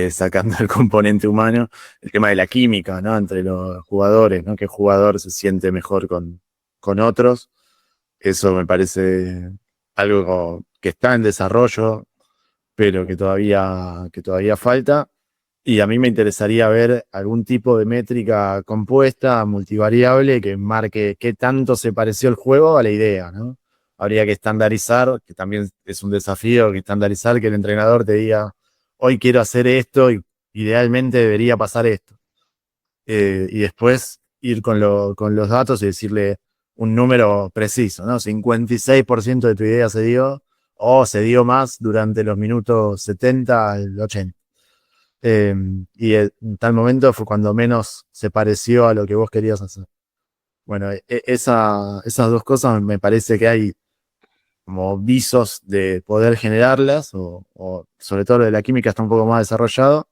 sacando el componente humano, el tema de la química, ¿no? Entre los jugadores, ¿no? ¿Qué jugador se siente mejor con otros? Eso me parece algo que está en desarrollo, pero que todavía falta. Y a mí me interesaría ver algún tipo de métrica compuesta, multivariable, que marque qué tanto se pareció el juego a la idea, ¿no? Habría que estandarizar, que también es un desafío, que estandarizar, que el entrenador te diga, hoy quiero hacer esto y idealmente debería pasar esto. Y después ir con los datos y decirle un número preciso, ¿no? 56% de tu idea se dio, o se dio más durante los minutos 70 al 80. Y en tal momento fue cuando menos se pareció a lo que vos querías hacer. Bueno, esas dos cosas me parece que hay como visos de poder generarlas, o sobre todo lo de la química está un poco más desarrollado,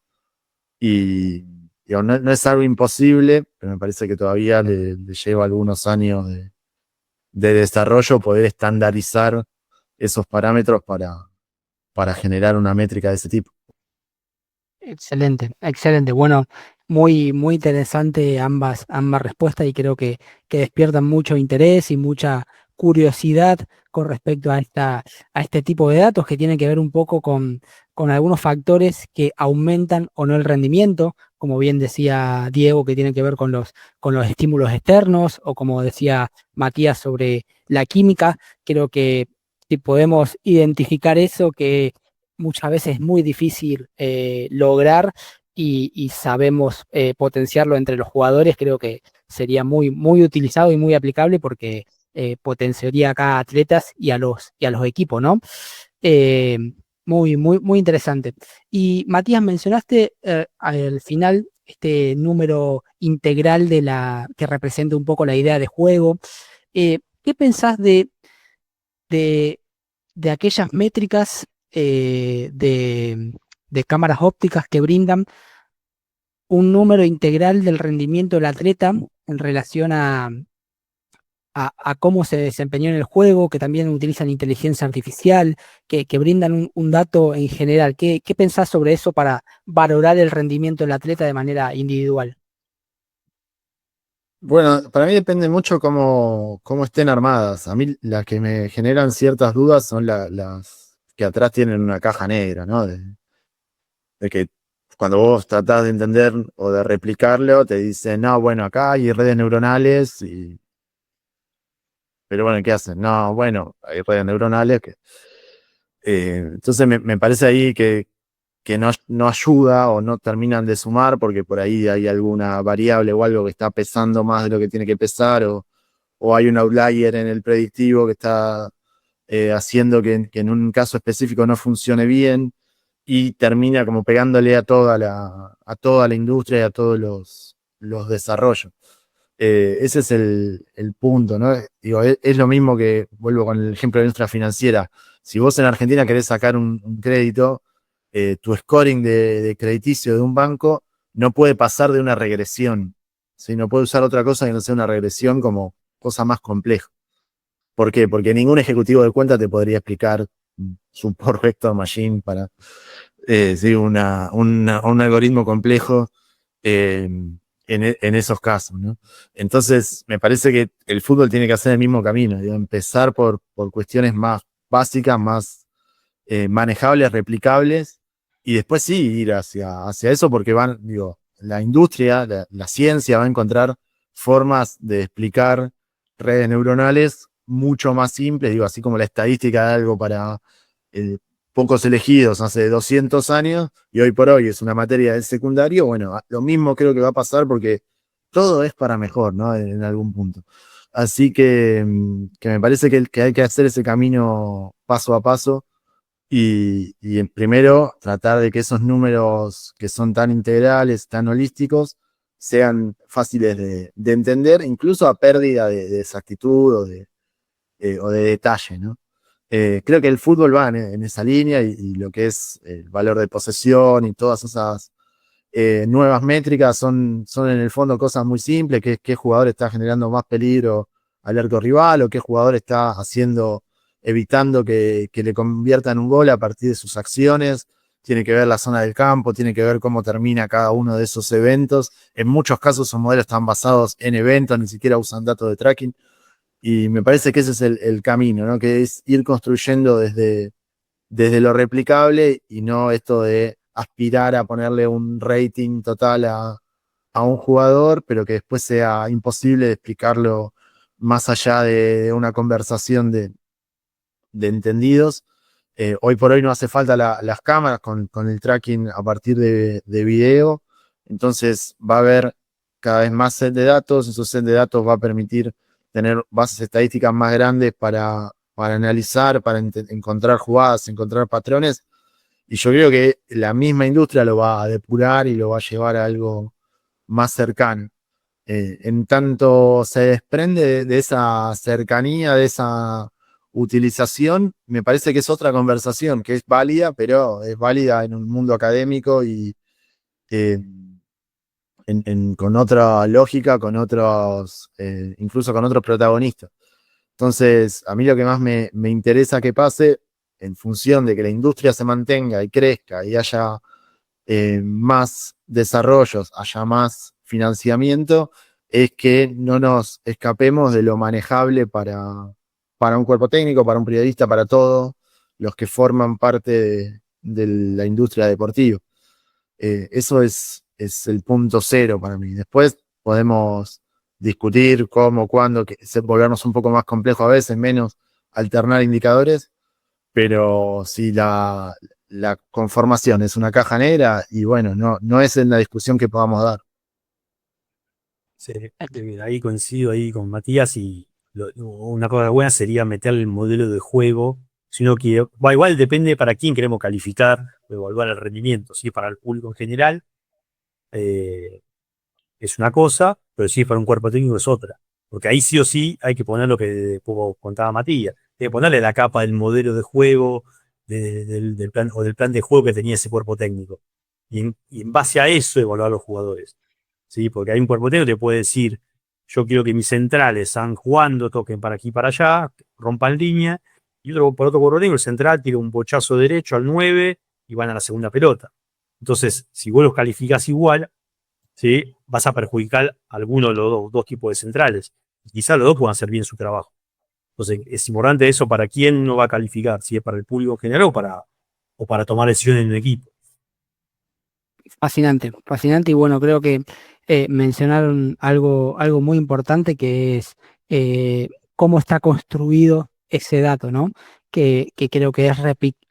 y digo, no es algo imposible, pero me parece que todavía le lleva algunos años de desarrollo poder estandarizar esos parámetros para generar una métrica de ese tipo. Excelente, excelente. Bueno, muy interesante ambas respuestas y creo que despiertan mucho interés y mucha curiosidad con respecto a este tipo de datos que tienen que ver un poco con algunos factores que aumentan o no el rendimiento, como bien decía Diego, que tienen que ver con los estímulos externos, o como decía Matías sobre la química. Creo que si podemos identificar eso, que muchas veces es muy difícil lograr y sabemos potenciarlo entre los jugadores, creo que sería muy, muy utilizado y muy aplicable porque potenciaría acá a atletas y a los equipos, ¿no? Eh, muy, muy, muy interesante. Y Matías, mencionaste al final este número integral que representa un poco la idea de juego. ¿Qué pensás de, de aquellas métricas de cámaras ópticas que brindan un número integral del rendimiento del atleta en relación a cómo se desempeñó en el juego, que también utilizan inteligencia artificial, que brindan un dato en general? ¿Qué pensás sobre eso para valorar el rendimiento del atleta de manera individual? Bueno, para mí depende mucho cómo estén armadas. A mí las que me generan ciertas dudas son las que atrás tienen una caja negra, ¿no? De que cuando vos tratás de entender o de replicarlo, te dicen, no, bueno, acá hay redes neuronales, pero bueno, ¿qué hacen? No, bueno, hay redes neuronales que... entonces me parece ahí que no ayuda o no terminan de sumar porque por ahí hay alguna variable o algo que está pesando más de lo que tiene que pesar o hay un outlier en el predictivo que está haciendo que en un caso específico no funcione bien y termina como pegándole a toda la industria y a todos los desarrollos. Ese es el punto, ¿no? Digo, es lo mismo que, vuelvo con el ejemplo de nuestra financiera. Si vos en Argentina querés sacar un crédito, tu scoring de crediticio de un banco no puede pasar de una regresión, ¿sí? No puede usar otra cosa que no sea una regresión como cosa más compleja. ¿Por qué? Porque ningún ejecutivo de cuenta te podría explicar su support vector machine para sí, un algoritmo complejo en esos casos, ¿no? Entonces, me parece que el fútbol tiene que hacer el mismo camino, digo, empezar por cuestiones más básicas, más manejables, replicables, y después sí ir hacia eso, porque digo, la industria, la ciencia va a encontrar formas de explicar redes neuronales mucho más simples, digo, así como la estadística de algo para eh, pocos elegidos hace 200 años, y hoy por hoy es una materia del secundario. Bueno, lo mismo creo que va a pasar porque todo es para mejor, ¿no? En algún punto. Así que me parece que hay que hacer ese camino paso a paso y primero tratar de que esos números que son tan integrales, tan holísticos, sean fáciles de entender, incluso a pérdida de exactitud o de detalle, ¿no? Creo que el fútbol va en esa línea y lo que es el valor de posesión y todas esas nuevas métricas son en el fondo cosas muy simples, qué jugador está generando más peligro al arco rival o qué jugador está evitando que le conviertan un gol a partir de sus acciones. Tiene que ver la zona del campo, tiene que ver cómo termina cada uno de esos eventos. En muchos casos esos modelos están basados en eventos, ni siquiera usan datos de tracking. Y me parece que ese es el camino, ¿no? Que es ir construyendo desde lo replicable y no esto de aspirar a ponerle un rating total a un jugador, pero que después sea imposible de explicarlo más allá de una conversación de entendidos. Hoy por hoy no hace falta las cámaras con el tracking a partir de video, entonces va a haber cada vez más set de datos, esos set de datos va a permitir tener bases estadísticas más grandes para analizar, para encontrar jugadas, encontrar patrones, y yo creo que la misma industria lo va a depurar y lo va a llevar a algo más cercano. En tanto se desprende de esa cercanía, de esa utilización, me parece que es otra conversación, que es válida, pero es válida en un mundo académico y eh, con otra lógica, con otros, incluso con otros protagonistas. Entonces, a mí lo que más me interesa que pase, en función de que la industria se mantenga y crezca y haya más desarrollos, haya más financiamiento, es que no nos escapemos de lo manejable para un cuerpo técnico, para un periodista, para todos los que forman parte de la industria deportiva. Eso es el punto cero para mí. Después podemos discutir cómo, cuándo, volvernos un poco más complejo a veces, menos alternar indicadores, pero si la conformación es una caja negra, y bueno, no es en la discusión que podamos dar. Sí, ahí coincido ahí con Matías y una cosa buena sería meter el modelo de juego, sino que igual depende para quién queremos calificar o evaluar el rendimiento. Si es para el público en general, eh, es una cosa, pero si es para un cuerpo técnico es otra. Porque ahí sí o sí hay que poner lo que poco contaba Matías. Hay que ponerle la capa del modelo de juego, del plan, o del plan de juego que tenía ese cuerpo técnico. Y en base a eso evaluar a los jugadores. ¿Sí? Porque hay un cuerpo técnico que te puede decir, yo quiero que mis centrales están jugando, toquen para aquí y para allá, rompan línea, y por otro cuerpo técnico, el central tira un bochazo derecho al 9 y van a la segunda pelota. Entonces, si vos los calificás igual, ¿sí? Vas a perjudicar a alguno de los dos tipos de centrales. Quizás los dos puedan hacer bien su trabajo. Entonces, es importante eso para quién uno va a calificar, si es para el público en general o para tomar decisiones en un equipo. Fascinante, fascinante y bueno, creo que mencionaron algo muy importante que es cómo está construido ese dato, ¿no? Que creo que es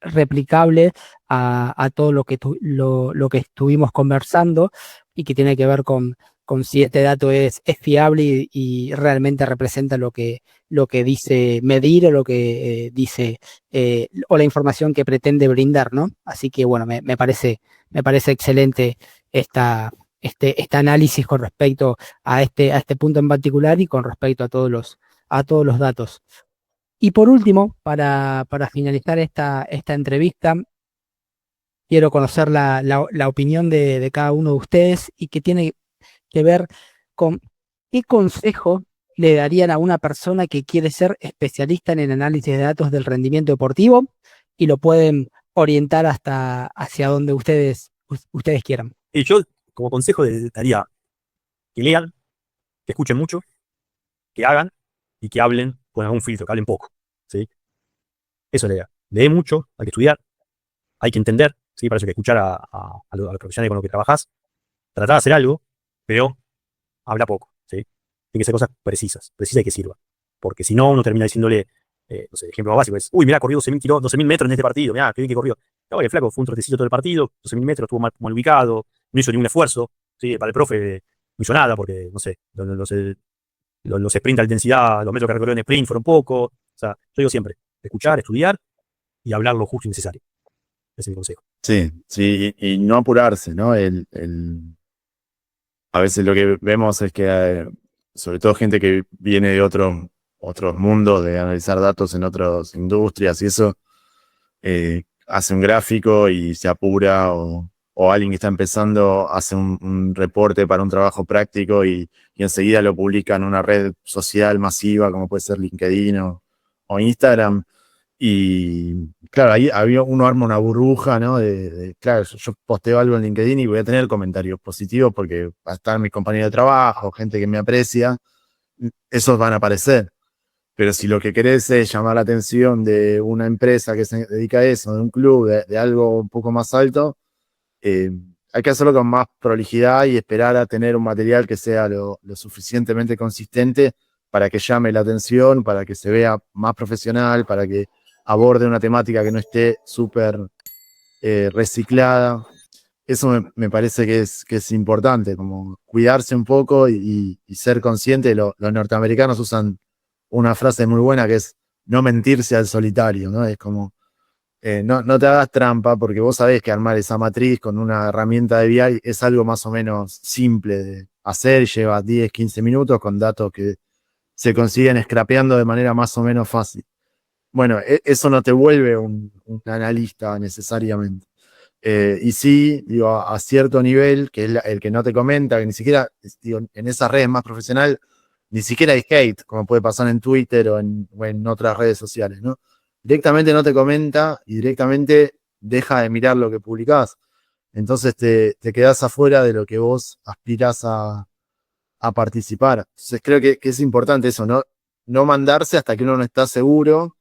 replicable a todo lo que estuvimos conversando y que tiene que ver con si este dato es fiable y realmente representa lo que dice medir o lo que dice o la información que pretende brindar, ¿no? Así que bueno, me parece excelente este análisis con respecto a este punto en particular y con respecto a todos los datos. Y por último, para finalizar esta entrevista, quiero conocer la opinión de cada uno de ustedes y que tiene que ver con qué consejo le darían a una persona que quiere ser especialista en el análisis de datos del rendimiento deportivo y lo pueden orientar hacia donde ustedes quieran. Y yo, como consejo, les daría que lean, que escuchen mucho, que hagan y que hablen con algún filtro, que hablen poco. ¿Sí? Eso le da. Lee mucho, hay que estudiar, hay que entender, ¿sí? Para eso hay que escuchar a los profesionales con los que trabajás, tratar de hacer algo, pero habla poco. ¿Sí? Tiene que ser cosas precisas y que sirvan. Porque si no, uno termina diciéndole, no sé, ejemplo más básico es, uy, mirá, corrió 12.000 metros en este partido, mirá, qué bien que corrió. No, el flaco fue un trotecito todo el partido, 12.000 metros, estuvo mal ubicado, no hizo ningún esfuerzo. ¿Sí? Para el profe no hizo nada porque, no sé, los sprint de intensidad, los metros que recorrió en sprint fueron poco. O sea, yo digo siempre, escuchar, estudiar y hablar lo justo y necesario. Ese es mi consejo. Sí, sí, y no apurarse, ¿no? A veces lo que vemos es que, sobre todo gente que viene de otros mundos, de analizar datos en otras industrias y eso, hace un gráfico y se apura, o alguien que está empezando hace un reporte para un trabajo práctico y enseguida lo publica en una red social masiva como puede ser LinkedIn o Instagram. Y claro, uno arma una burbuja, ¿no? Claro, yo posteo algo en LinkedIn y voy a tener comentarios positivos porque va a estar mis compañeros de trabajo, gente que me aprecia, esos van a aparecer. Pero si lo que querés es llamar la atención de una empresa que se dedica a eso, de un club, de algo un poco más alto, eh, hay que hacerlo con más prolijidad y esperar a tener un material que sea lo suficientemente consistente para que llame la atención, para que se vea más profesional, para que aborde una temática que no esté súper reciclada. Eso me parece que es importante, como cuidarse un poco y ser consciente. Los norteamericanos usan una frase muy buena que es no mentirse al solitario, ¿no? Es como, no te hagas trampa porque vos sabés que armar esa matriz con una herramienta de BI es algo más o menos simple de hacer, lleva 10, 15 minutos con datos que se consiguen scrapeando de manera más o menos fácil. Bueno, eso no te vuelve un analista necesariamente. Y sí, digo, a cierto nivel, que es el que no te comenta, que ni siquiera, digo, en esas redes más profesional, ni siquiera hay hate, como puede pasar en Twitter o en otras redes sociales, ¿no? Directamente no te comenta y directamente deja de mirar lo que publicás. Entonces te quedás afuera de lo que vos aspirás a participar. Entonces creo que es importante eso, no mandarse hasta que uno no está seguro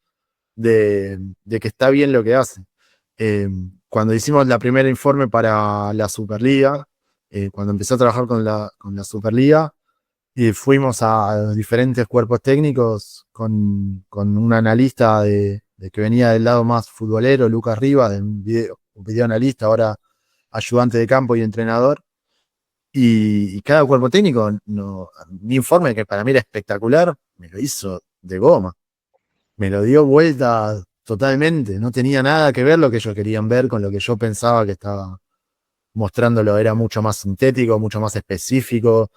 de que está bien lo que hace. Cuando hicimos la primera informe para la Superliga, cuando empecé a trabajar con la Superliga, fuimos a diferentes cuerpos técnicos con un analista de que venía del lado más futbolero, Lucas Rivas, un video analista, ahora ayudante de campo y entrenador. Y cada cuerpo técnico, no, mi informe, que para mí era espectacular, me lo hizo de goma. Me lo dio vuelta totalmente. No tenía nada que ver lo que ellos querían ver con lo que yo pensaba que estaba mostrándolo. Era mucho más sintético, mucho más específico,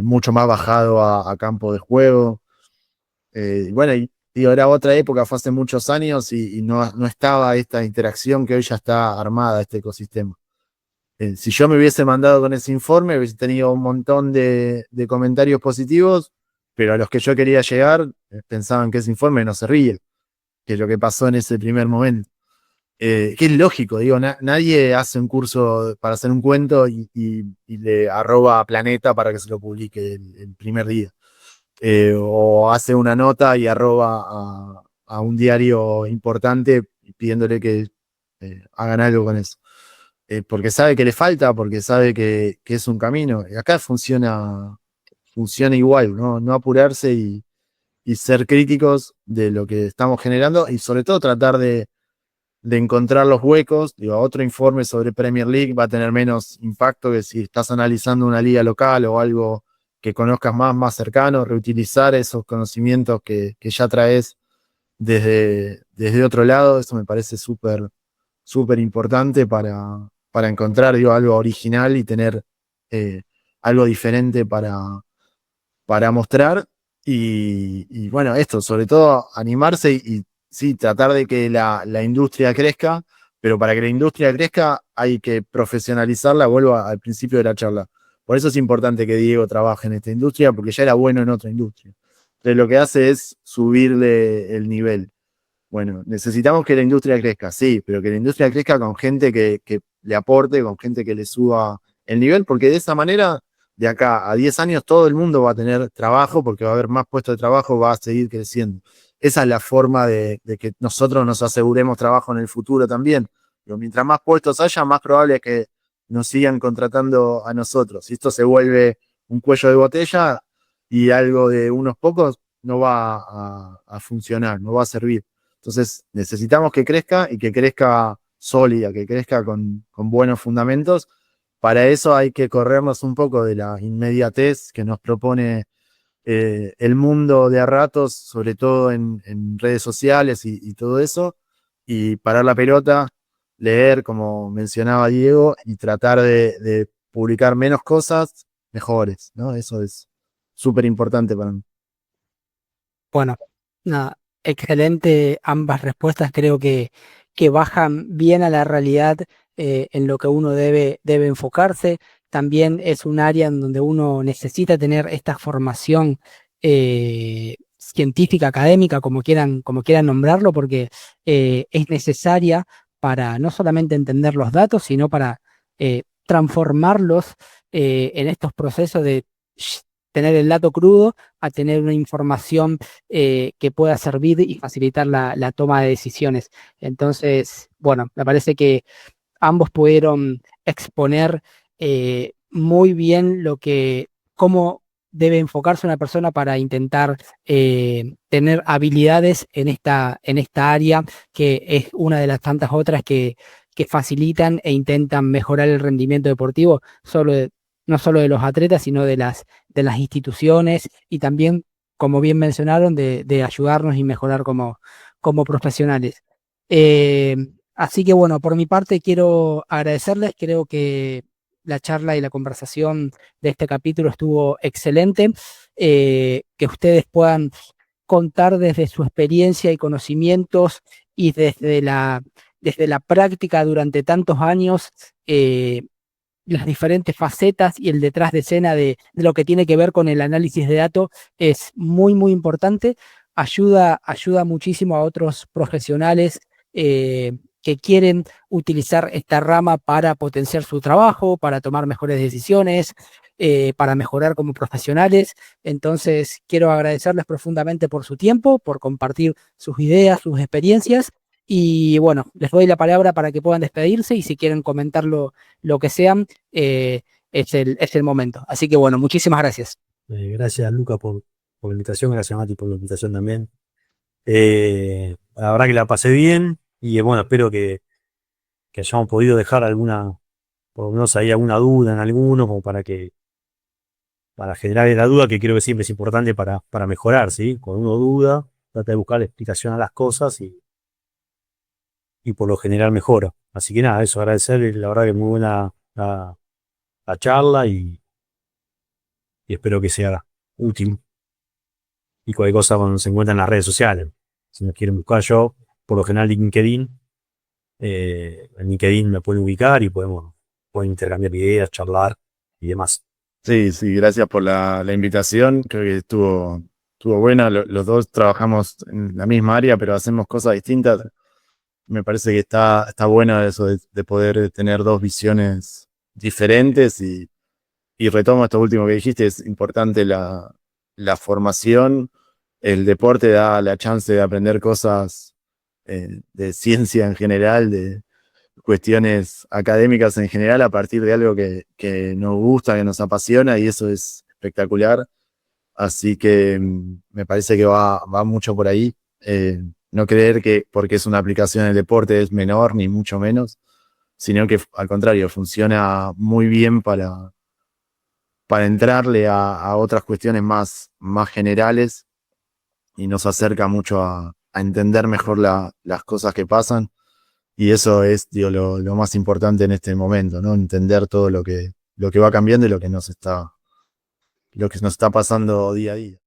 mucho más bajado a campo de juego. Bueno, y digo, era otra época, fue hace muchos años y no estaba esta interacción que hoy ya está armada, este ecosistema. Si yo me hubiese mandado con ese informe, hubiese tenido un montón de comentarios positivos, pero a los que yo quería llegar pensaban que ese informe no se ríe, que es lo que pasó en ese primer momento. Que es lógico, digo, nadie hace un curso para hacer un cuento y le arroba a Planeta para que se lo publique el primer día. O hace una nota y arroba a un diario importante pidiéndole que hagan algo con eso. Porque sabe que le falta, porque sabe que es un camino. Y acá funciona igual, ¿no? No apurarse y ser críticos de lo que estamos generando y sobre todo tratar de encontrar los huecos. Digo, otro informe sobre Premier League va a tener menos impacto que si estás analizando una liga local o algo que conozcas más cercano, reutilizar esos conocimientos que ya traes desde otro lado. Eso me parece súper importante para encontrar, digo, algo original y tener algo diferente para mostrar. Y bueno, esto, sobre todo animarse y sí, tratar de que la industria crezca, pero para que la industria crezca hay que profesionalizarla, vuelvo al principio de la charla. Por eso es importante que Diego trabaje en esta industria, porque ya era bueno en otra industria. Entonces lo que hace es subirle el nivel. Bueno, necesitamos que la industria crezca, sí, pero que la industria crezca con gente que le aporte, con gente que le suba el nivel, porque de esa manera, de acá a 10 años, todo el mundo va a tener trabajo, porque va a haber más puestos de trabajo, va a seguir creciendo. Esa es la forma de que nosotros nos aseguremos trabajo en el futuro también. Pero mientras más puestos haya, más probable es que nos sigan contratando a nosotros. Si esto se vuelve un cuello de botella y algo de unos pocos, no va a funcionar, no va a servir. Entonces necesitamos que crezca y que crezca sólida, que crezca con buenos fundamentos. Para eso hay que corrernos un poco de la inmediatez que nos propone el mundo de a ratos, sobre todo en redes sociales y todo eso, y parar la pelota, leer, como mencionaba Diego, y tratar de publicar menos cosas mejores, ¿no? Eso es súper importante para mí. Bueno, nada, excelente ambas respuestas. Creo que bajan bien a la realidad en lo que uno debe enfocarse. También es un área en donde uno necesita tener esta formación científica, académica, como quieran nombrarlo, porque es necesaria para no solamente entender los datos, sino para transformarlos en estos procesos de tener el dato crudo a tener una información que pueda servir y facilitar la toma de decisiones. Entonces, bueno, me parece que ambos pudieron exponer muy bien cómo debe enfocarse una persona para intentar tener habilidades en esta área, que es una de las tantas otras que facilitan e intentan mejorar el rendimiento deportivo, no solo de los atletas, sino de las instituciones y también, como bien mencionaron, de ayudarnos y mejorar como profesionales. Eh, Así que bueno, por mi parte quiero agradecerles, creo que la charla y la conversación de este capítulo estuvo excelente, que ustedes puedan contar desde su experiencia y conocimientos y desde la práctica durante tantos años, las diferentes facetas y el detrás de escena de lo que tiene que ver con el análisis de datos es muy importante. Ayuda muchísimo a otros profesionales que quieren utilizar esta rama para potenciar su trabajo, para tomar mejores decisiones, para mejorar como profesionales. Entonces, quiero agradecerles profundamente por su tiempo, por compartir sus ideas, sus experiencias. Y bueno, les doy la palabra para que puedan despedirse y si quieren comentar lo que sean, es el momento. Así que bueno, muchísimas gracias. Gracias, Luca, por la invitación. Gracias, Mati, por la invitación también. La verdad que la pasé bien y bueno, espero que hayamos podido dejar alguna por lo menos hay alguna duda en alguno, como para generar la duda, que creo que siempre es importante para mejorar, ¿sí? Cuando uno duda, trata de buscar explicación a las cosas y por lo general mejora. Así que nada, eso, agradecer, la verdad que muy buena la charla y espero que sea útil. Y cualquier cosa cuando se encuentran en las redes sociales. Si me quieren buscar yo, por lo general LinkedIn, en LinkedIn me pueden ubicar y pueden intercambiar ideas, charlar y demás. Sí, sí, gracias por la invitación. Creo que estuvo buena. Los dos trabajamos en la misma área, pero hacemos cosas distintas. Me parece que está bueno eso de poder tener dos visiones diferentes y retomo esto último que dijiste, es importante la formación. El deporte da la chance de aprender cosas de ciencia en general, de cuestiones académicas en general, a partir de algo que nos gusta, que nos apasiona, y eso es espectacular. Así que me parece que va mucho por ahí. No creer que porque es una aplicación del deporte es menor, ni mucho menos, sino que al contrario, funciona muy bien para entrarle a otras cuestiones más generales y nos acerca mucho a entender mejor las cosas que pasan. Y eso es, digo, lo más importante en este momento, ¿no? Entender todo lo que va cambiando y lo que nos está pasando día a día.